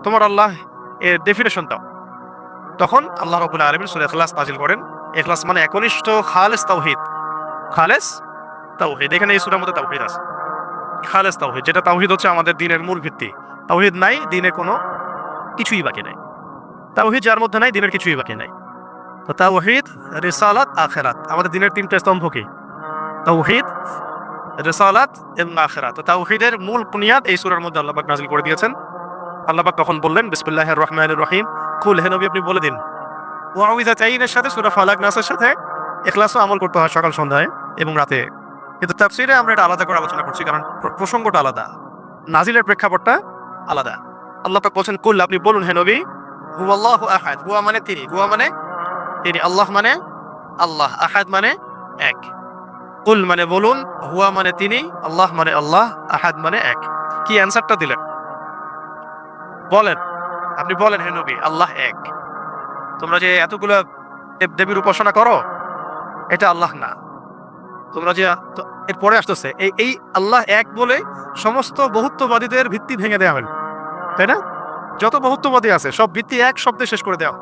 তোমার আল্লাহ এর ডেফিনেশন দাও। তখন আল্লাহ রাব্বুল আলামিন সূরা ইখলাস নাযিল করেন। ইখলাস মানে একনিষ্ঠ, খালেস তাওহীদ। খালেস তাওহীদ, এখানে এই সূরার মধ্যে তাওহীদ আছে। খালেস তাওহীদ, যেটা তাওহীদ হচ্ছে আমাদের দ্বীনের মূল ভিত্তি। তাওহীদ নাই, দ্বীনে কোনো কিছুই বাকি নাই। তাওহীদ যার মধ্যে নাই, দ্বীনের কিছুই বাকি নাই। তো তাওহীদ, রিসালাত, আখিরাত, আমাদের দ্বীনের তিনটা স্তম্ভ কি? তাওহীদ, রিসালাত এবং আখিরাত। তো তাওহীদের মূল বুনিয়াদ এই সূরার মধ্যে আল্লাহ পাক নাযিল করে দিয়েছেন। আল্লাহ পাক তখন বললেন বিসমিল্লাহির রহমানির রহিম, কুল, হে নবী আপনি বলে দিন। মুআউযিযাতাইনের সাথে সূরা ফালাক নাসের সাথে ইখলাসও আমল করতে হয় সকাল সন্ধ্যায় এবং রাতে। কিন্তু তাফসীরে আমরা এটা আলাদা করে আলোচনা করছি, কারণ প্রসঙ্গটা আলাদা, নাজিলের প্রেক্ষাপটটা আলাদা। আল্লাহ পাক বলছেন কুল, আপনি বলুন হে নবী, হুয়াল্লাহু আহাদ, হুয়া মানে তিনি, হুয়া মানে তিনি, আল্লাহ মানে আল্লাহ, আহাদ মানে এক। কুল মানে বলুন, হুয়া মানে তিনি, আল্লাহ মানে আল্লাহ, আহাদ মানে এক। কি অ্যানসারটা দিলেন? বলেন, আপনি বলেন হে নবী, আল্লাহ এক। তোমরা যে এতগুলো দেবীর উপাসনা করো, এটা আল্লাহ না। তোমরা যে এরপরে আসতেছে এই আল্লাহ এক বলে সমস্ত বহুত্ববাদীদের ভিত্তি ভেঙে দেওয়া হল, তাই না? যত বহুত্ববাদী আছে সব ভিত্তি এক শব্দে শেষ করে দেওয়া।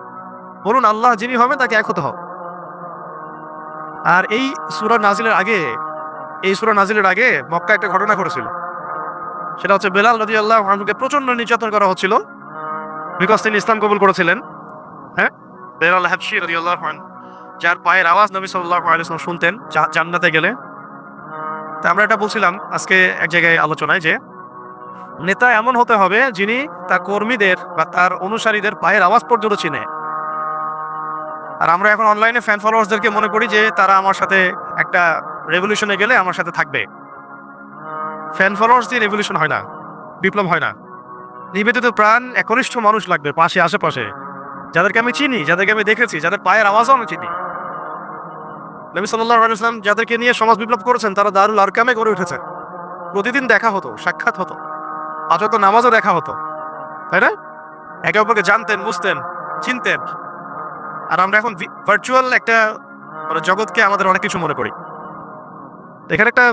বলুন আল্লাহ যিনি হবে তাকে এক হতে হবে। আর এই সূরা নাজিলের আগে মক্কা একটা ঘটনা ঘটেছিল। সেটা হচ্ছে বেলাল রাদিয়াল্লাহু আনহুকে প্রচন্ড নির্যাতন করা হচ্ছিল, বিকজ তিনি ইসলাম কবুল করেছিলেন। হ্যাঁ, বেলাল হাবশি রাদিয়াল্লাহু আনহু, যার পায়ের আওয়াজ নবী সাল্লাল্লাহু আলাইহি ওয়াসাল্লাম শুনতেন জান্নাতে গেলে। তা আমরা এটা বলছিলাম আজকে এক জায়গায় আলোচনায় যে নেতা এমন হতে হবে যিনি তার কর্মীদের বা তার অনুসারীদের পায়ের আওয়াজ পর্যন্ত চিনে। আর আমরা এখন অনলাইনে ফ্যান ফলোয়ার্সদেরকে মনে করি যে তারা আমার সাথে একটা রেভলিউশনে গেলে আমার সাথে থাকবে। ফ্যান ফলোয়ার্স দিয়ে রেভলিউশন হয় না, বিপ্লব হয় না। নিবেদিত প্রাণ একনিষ্ঠ মানুষ লাগবে পাশে আশেপাশে, যাদেরকে আমি চিনি, যাদেরকে আমি দেখেছি, যাদের পায়ের আওয়াজও আমি চিনি। নবী সাল্লাল্লাহু আলাইহি ওয়াসাল্লাম যাদেরকে নিয়ে সমাজ বিপ্লব করেছেন তারা দারুল আরকামে গড়ে উঠেছে। প্রতিদিন দেখা হতো, সাক্ষাৎ হতো, পাঁচ ওয়াক্ত নামাজও দেখা হতো, তাই না? একে অপরকে জানতেন, বুঝতেন, চিনতেন। আর আমরা এখন ভার্চুয়াল একটা জগৎকে আমাদের অনেক কিছু মনে করি। এখানে একটা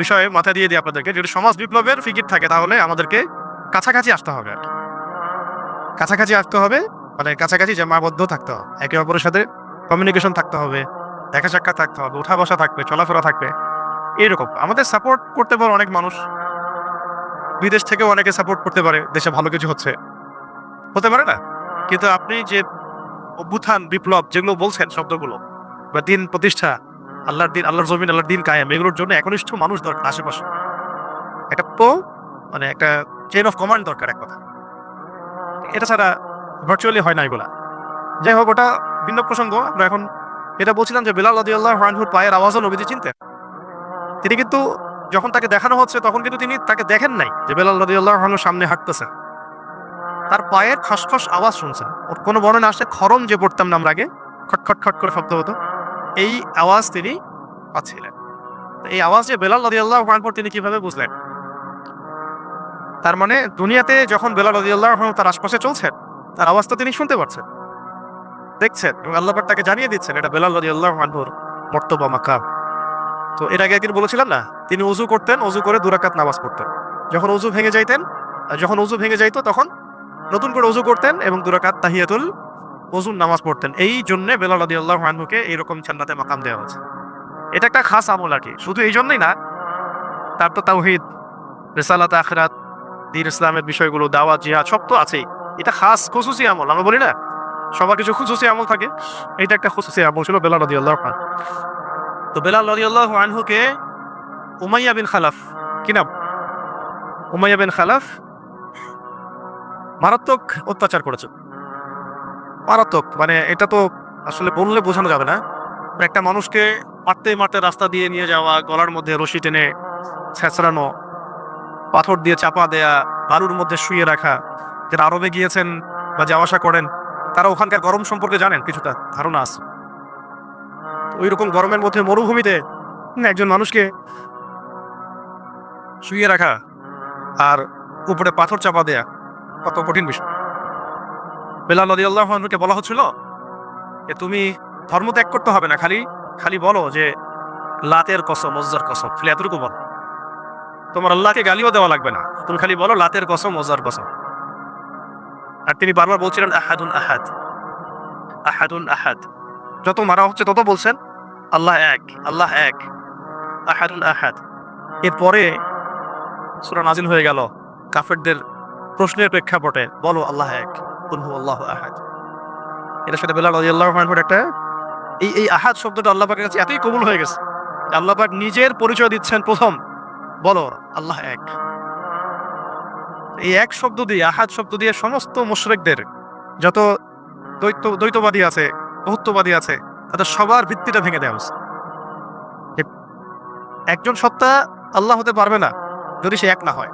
বিষয় মাথায় দিয়ে দিই আপনাদেরকে, যদি সমাজ বিপ্লবের ফিকির থাকে তাহলে আমাদেরকে কাছাকাছি আসতে হবে। আর কাছাকাছি আসতে হবে মানে কাছাকাছি জামাবদ্ধ থাকতে হবে, একে অপরের সাথে কমিউনিকেশন থাকতে হবে, দেখা সাক্ষাৎ থাকতে হবে, উঠা বসা থাকবে, চলাফেরা থাকবে। এইরকম আমাদের সাপোর্ট করতে পারে অনেক মানুষ, বিদেশ থেকেও অনেকে সাপোর্ট করতে পারে, দেশে ভালো কিছু হতে পারে না। কিন্তু আপনি যে অভ্যুত্থান বিপ্লব যেগুলো বলছেন শব্দগুলো, বা দিন প্রতিষ্ঠা, আল্লাহর দিন, আল্লাহর জমিন, আল্লাহর দিন কায়েম, এগুলোর জন্য একনিষ্ঠ মানুষ দরকার আশেপাশে। একটা মানে একটা চেইন অফ কমান্ড দরকার এক কথা। এটা ছাড়া ভার্চুয়ালি হয় না এগুলা। যাই হোক, ওটা ভিন্ন প্রসঙ্গ। আমরা এখন এটা বলছিলাম যে বেলাল রাদিয়াল্লাহু আনহুর পায়ের আওয়াজও নবীজি চিনতেন। তিনি কিন্তু যখন তাকে দেখানো হচ্ছে তখন কিন্তু তিনি তাকে দেখেন নাই যে বেলাল রাদিয়াল্লাহু আনহু সামনে হাঁটতেছে, তার পায়ের খসখস আওয়াজ শুনছেন। ওর কোনো বর্ণনা আসছে খরম যে পড়তাম না আমরা আগে, খটখট খট করে শব্দ হতো, এই আওয়াজ তিনি পাচ্ছিলেন। এই আওয়াজ যে বেলাল রাদিয়াল্লাহু আনহু, তিনি কিভাবে বুঝলেন? তার মানে দুনিয়াতে যখন বেলাল রাদিয়াল্লাহু আনহু তার আশপাশে চলছেন, তার আওয়াজ তো তিনি শুনতে পারছেন, দেখছেন, এবং আল্লাহ পাক তাকে জানিয়ে দিচ্ছেন এটা বেলাল রাদিয়াল্লাহু আনহুর মর্তবা মাকাম। তো এর আগে একদিন বলেছিলাম না, তিনি ওযু করতেন, ওযু করে 2 রাকাত নামাজ পড়তেন। যখন ওযু ভেঙে যাইতো তখন নতুন করে ওযু করতেন এবং 2 রাকাত তাহিয়াতুল ওযুর নামাজ পড়তেন। এই জন্য বেলাল রাদিয়াল্লাহু আনহুকে এইরকম জান্নাতে মাকাম দেওয়া হয়েছে। এটা একটা খাস আমল আর কি। শুধু এই জন্যই না, তার তো তাওহীদ, রিসালাত, আখিরাত, দ্বীন ইসলামের বিষয়গুলো, দাওয়াত, জিহাদ সব তো আছেই। এটা খাস খুসুসি আমল। আমরা বলি না সবার কিছু খুসুসি আমল থাকে, এটা একটা খুসুসি আমল ছিল বেলাল রাদিয়াল্লাহু আনহু। তো বেলাল রাদিয়াল্লাহু আনহুকে উমাইয়া বিন খালাফ, কি নাম? উমাইয়া বিন খালাফ মারাত্মক অত্যাচার করেছে। মারাত্মক মানে এটা তো আসলে বললে বোঝানো যাবে না। একটা মানুষকে মারতে মারতে রাস্তা দিয়ে নিয়ে যাওয়া, গলার মধ্যে রশি টেনে ছেঁচড়ানো, পাথর দিয়ে চাপা দেয়া, বালুর মধ্যে শুয়ে রাখা। যারা আরবে গিয়েছেন বা যাওয়া আসা করেন তারা ওখানকার গরম সম্পর্কে জানেন, কিছুটা ধারণা আছে। ওই রকম গরমের মধ্যে মরুভূমিতে একজন মানুষকে শুয়ে রাখা আর উপরে পাথর চাপা দেয়া কত কঠিন বিষয়। বেলাল রাদিয়াল্লাহু আনহুকে বলা হচ্ছিল যে তুমি ধর্ম ত্যাগ করতে হবে না, খালি বলো যে লাতের কসম, উজ্জার কসম, খালি এতটুকু বলো। তোমার আল্লাহকে গালিও দেওয়া লাগবে না, তুমি খালি বলো লাতের কসম, উজ্জার কসম। আর তিনি বারবার বলছিলেন আহাদুন আহাদ, আহাদুন আহাদ। যত মারা হচ্ছে তত বলছেন আল্লাহ এক, আল্লাহ এক, আহাদুন আহাদ। এরপরে সূরা নাজিল হয়ে গেল কাফেরদের প্রশ্নের প্রেক্ষাপটে, বলো আল্লাহ এক, কুল হুয়াল্লাহু আহাদ। এটার সাথে বেলাল রাদিয়াল্লাহু আনহুর একটা এই আহাদ শব্দটা আল্লাহ পাকের কাছে এতই কবুল হয়ে গেছে, আল্লাহ পাক নিজের পরিচয় দিচ্ছেন প্রথম, বলো আল্লাহ এক। এই এক শব্দ দিয়ে, আহাদ শব্দ দিয়ে সমস্ত মুশরিকদের, যত দ্বৈতবাদী আছে, বহুত্ববাদী আছে, তাদের সবার ভিত্তিটা ভেঙে দেওয়া হয়েছে। একজন সত্তা আল্লাহ হতে পারবে না যদি সে এক না হয়।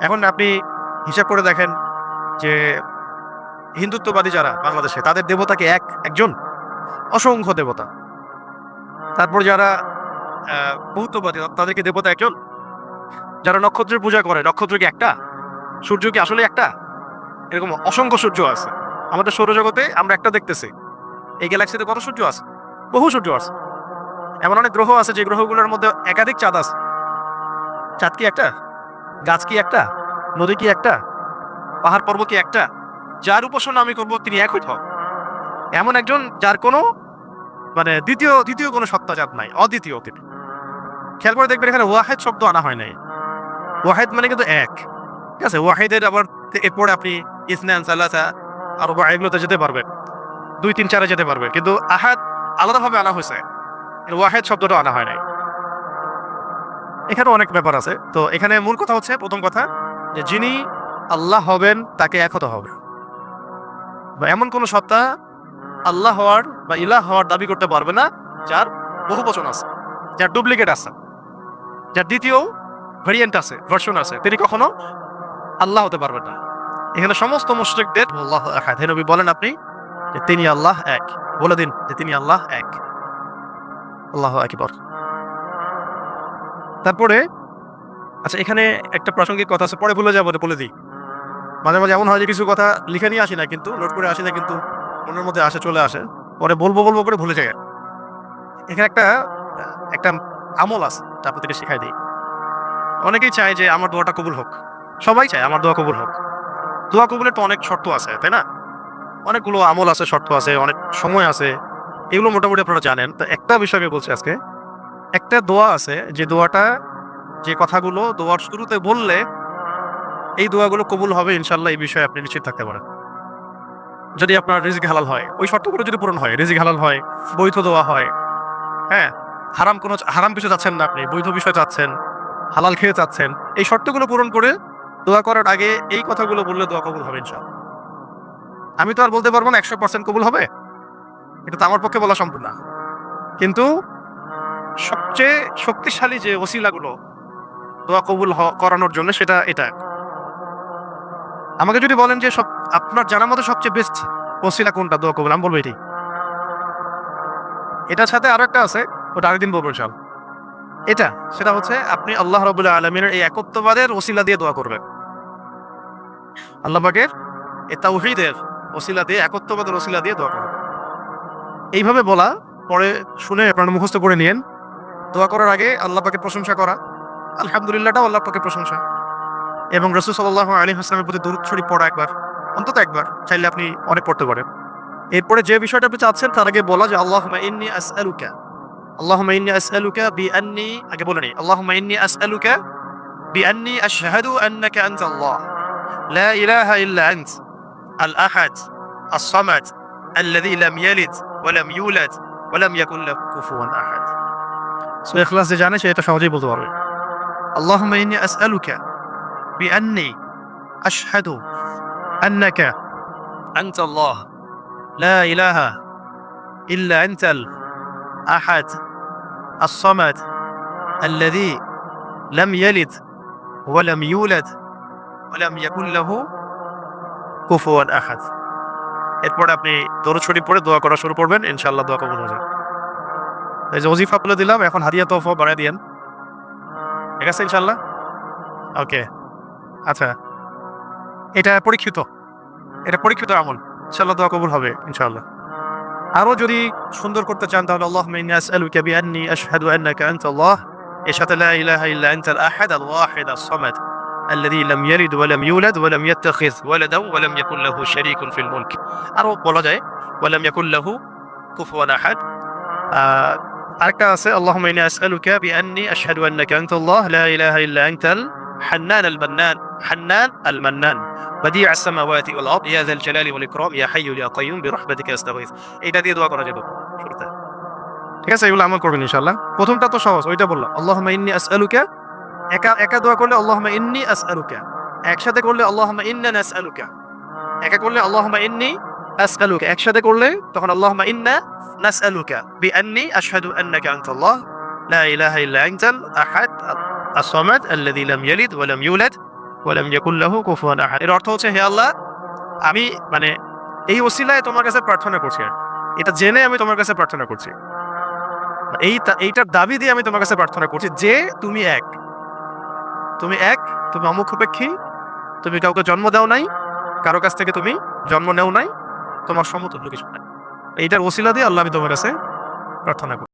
এখন আপনি হিসাব করে দেখেন যে হিন্দুত্ববাদী যারা বাংলাদেশে, তাদের দেবতাকে একজন, অসংখ্য দেবতা। তারপর যারা বহুত্ববাদী, তাদেরকে দেবতা একজন। যারা নক্ষত্রের পূজা করে, নক্ষত্র কি একটা? সূর্য কি আসলে একটা? এরকম অসংখ্য সূর্য আছে আমাদের সৌরজগতে, আমরা একটা দেখতেছি। এই গ্যালাক্সিতে কত সূর্য আছে? বহু সূর্য আছে। এমন অনেক গ্রহ আছে যে গ্রহগুলোর মধ্যে একাধিক চাঁদ আছে। চাঁদ কি একটা? গাছ কি একটা? নদী কি একটা? পাহাড় পর্বত কি একটা? যার উপাসনা আমি করবো তিনি এক হইতে হবে। এমন একজন যার কোনো মানে দ্বিতীয় কোনো সত্তাজাত নাই, অদ্বিতীয়। খেয়াল করে দেখবেন এখানে ওয়াহেদ শব্দ আনা হয় নাই। ওয়াহেদ মানে কিন্তু এক, ঠিক আছে? ওয়াহেদের আবার এরপরে আপনি ইসনান, সালাসা আর এগুলোতে যেতে পারবেন। 2, 3, 4 যেতে পারবে, কিন্তু আহাদ আলাদাভাবে আনা হয়েছে, ওয়াহেদ শব্দটা আনা হয় নাই। এখানে অনেক ব্যাপার আছে। তো এখানে মূল কথা হচ্ছে, প্রথম কথা যে যিনি আল্লাহ হবেন তাকে এক হতে হবে, বা এমন কোন সত্তা আল্লাহ হওয়ার বা ইলাহ হওয়ার দাবি করতে পারবে না যার বহু বচন আছে, যার ডুপ্লিকেট আছে, যার দ্বিতীয় ভেরিয়েন্ট আছে, ভার্সন আছে, তিনি কখনো আল্লাহ হতে পারবেন না। এখানে সমস্ত মুশরিকদের আল্লাহ আহাদ, হে নবী বলেন আপনি যে তিনি আল্লাহ এক, বলে দিন যে তিনি আল্লাহ এক। আল্লাহু আকবার। তারপরে আচ্ছা, এখানে একটা প্রাসঙ্গিক কথা আছে, পরে ভুলে যাবো, বলে দিই। মাঝে মাঝে এমন হয় যে কিছু কথা লিখে নিয়ে আসি না, কিন্তু নোট করে আসি না, কিন্তু মনের মধ্যে আসে, চলে আসে, পরে বলবো বলবো করে ভুলে যায়। এখানে একটা একটা আমল আছে, তা আপনাদেরকে শিখাই দিই। অনেকেই চায় যে আমার দোয়াটা কবুল হোক, সবাই চায় আমার দোয়া কবুল হোক। দোয়া কবুলের তো অনেক শর্ত আছে, তাই না? অনেকগুলো আমল আছে, শর্ত আছে, অনেক সময় আছে, এগুলো মোটামুটি আপনারা জানেন। তো একটা বিষয় আমি বলছি আজকে, একটা দোয়া আছে যে দোয়াটা, যে কথাগুলো দোয়ার শুরুতে বললে এই দোয়াগুলো কবুল হবে ইনশাল্লাহ, এই বিষয়ে আপনি নিশ্চিত থাকতে পারেন। যদি আপনার রিজিক হালাল হয়, ওই শর্তগুলো যদি পূরণ হয়, রিজিক হালাল হয়, বৈধ দোয়া হয়, হ্যাঁ, হারাম কিছু চাচ্ছেন না আপনি, বৈধ বিষয় চাচ্ছেন, হালাল খেয়ে চাচ্ছেন, এই শর্তগুলো পূরণ করে দোয়া করার আগে এই কথাগুলো বললে দোয়া কবুল হবে ইনশাল্লাহ। আমি তো আর বলতে পারবো না 100% কবুল হবে, এটা তো আমার পক্ষে বলা সম্ভব না, কিন্তু সবচেয়ে শক্তিশালী যে ওসিলাগুলো দোয়া কবুল করানোর জন্য, সেটা এটা। আমাকে যদি বলেন যে আপনার জানার মধ্যে সবচেয়ে বেস্ট ওসিলা কোনটা দোয়া কবুল, আমি বলবো এটি। এটার সাথে আরো একটা আছে, ওটা আরেকদিন বলবো ইনশাআল্লাহ। এটা সেটা হচ্ছে আপনি আল্লাহ রাব্বুল আলামিনের এই একত্ববাদের ওসিলা দিয়ে দোয়া করবেন। আল্লাহ পাকের এই তাওহীদের ওসিলা দিয়ে, একত্ববাদের ওসিলা দিয়ে দোয়া করবেন। এইভাবে বলা, পরে শুনে আপনারা মুখস্থ করে নিয়েন। দোয়া করার আগে আল্লাহ পাকের প্রশংসা করা, আলহামদুলিল্লাহটাও আল্লাহ পাকের প্রশংসা, এবং রাসূল সাল্লাল্লাহু আলাইহি ওয়াসাল্লামের প্রতি দরুদ শরীফ পড়া একবার, অন্তত একবার, চাইলে আপনি অনেক পড়তে পারেন। এরপরে যে বিষয়টা আপনি চাচ্ছেন তার আগে বলা যে আল্লাহুম্মা ইন্নী আসআলুকা, আল্লাহুম্মা ইন্নী আসআলুকা বিআন্নী, আগে বলে নেই, আল্লাহুম্মা ইন্নী আসআলুকা বিআন্নী আশহাদু আন্নাকা আনতাল্লাহ লা ইলাহা ইল্লা আনত আল আহাদ আস-সামাদ আল্লাযী লাম ইয়ালিদ ওয়া লাম ইউলাদ ওয়া লাম ইয়াকুল লাহু কুফুওয়ান আহাদ। সূরা ইখলাস যে জানে সে এটা সহজেই বলতে পারবে। আল্লাহুম্মা ইন্নী আসআলুকা বিআন্নী আশহাদু আন্নাকা আনতাল্লাহ লা ইলাহা ইল্লা আনতাল আহাদ আস-সামাদ আল্লাযী লাম ইয়ালিদ ওয়া লাম ইউলাদ ওয়া লাম ইয়াকুল লাহু কুফুওয়ান আহাদ। এরপরে আপনি দরুদ শরীফ পড়ে দোয়া করা শুরু করবেন, ইনশাআল্লাহ দোয়া কবুল হয়ে যাবে। এই যে ওজিফা বলে দিলাম, এখন হাদিয়া তোহফা বাড়ায় দিয়েন, ঠিক আছে ইনশাআল্লাহ? ওকে, আচ্ছা, এটা পরীক্ষিত আমল, ইনশাআল্লাহ দোয়া কবুল হবে ইনশাআল্লাহ। আরো যদি সুন্দর করতে চান তাহলে আল্লাহুম্মা ইন্নী আসআলুকা বিআন্নী আশহাদু আন্নাকা আনতাল্লাহ, এর সাথে লা ইলাহা ইল্লা আনতাল আহাদ আল ওয়াহিদ আস-সামাদ আল্লাযী লাম ইয়ালিদ ওয়া লাম ইউলাদ ওয়া লাম ইয়াত্তাখিয ওয়ালাদান ওয়া লাম ইয়াকুল লাহু শারীকুন ফিল মুলক। আরো বলা যায় ওয়া লাম ইয়াকুল লাহু কুফুওয়ান আহাদ। আরেকটা আছে আল্লাহুম্মা ইন্নী আসআলুকা বিআন্নী আশহাদু আন্নাকা আনতাল্লাহ লা ইলাহা ইল্লা আনতাল হান্নান আল মান্নান بديع السماوات والأرض يا ذا الجلال والإكرام يا حي يا قيوم برحمتك أستغيث। এইটা দিয়ে দোয়া করা যাবে শুরুতে, ঠিক আছে? এগুলো আমল করবেন ইনশাআল্লাহ। প্রথমটা তো সহজ, ওইটা বললাম, আল্লাহুম্মা ইন্নী আসআলুকা। একা দোয়া করলে আল্লাহুম্মা ইন্নী আসআলুকা, একসাথে করলে আল্লাহুম্মা ইন্না নাসআলুকা। একা করলে আল্লাহুম্মা ইন্নী আসআলুকা, একসাথে করলে তখন আল্লাহুম্মা ইন্না নাসআলুকা বিআন্নী আশহাদু আন্নাকা আনতাল্লাহ লা ইলাহা ইল্লা আনতাল আহাদ আস-সামাদ আল্লাযী লাম ইয়ালিদ ওয়া লাম ইউলাদ ওয়া লাম ইয়াকুল লাহু কুফুওয়ান আহাদ। এর অর্থ হচ্ছে, হে আল্লাহ, আমি এই ওসিলায় তোমার কাছে প্রার্থনা করছি, এটা জেনে আমি তোমার কাছে প্রার্থনা করছি, এইটার দাবি দিয়ে আমি তোমার কাছে প্রার্থনা করছি যে তুমি এক, তুমি অমুখাপেক্ষী, তুমি কাউকে জন্ম দাও নাই, কারো কাছ থেকে তুমি জন্ম নেও নাই, তোমার সমতুল্য কিছু নাই। এইটার ওসিলা দিয়ে আল্লাহ আমি তোমার কাছে প্রার্থনা করি।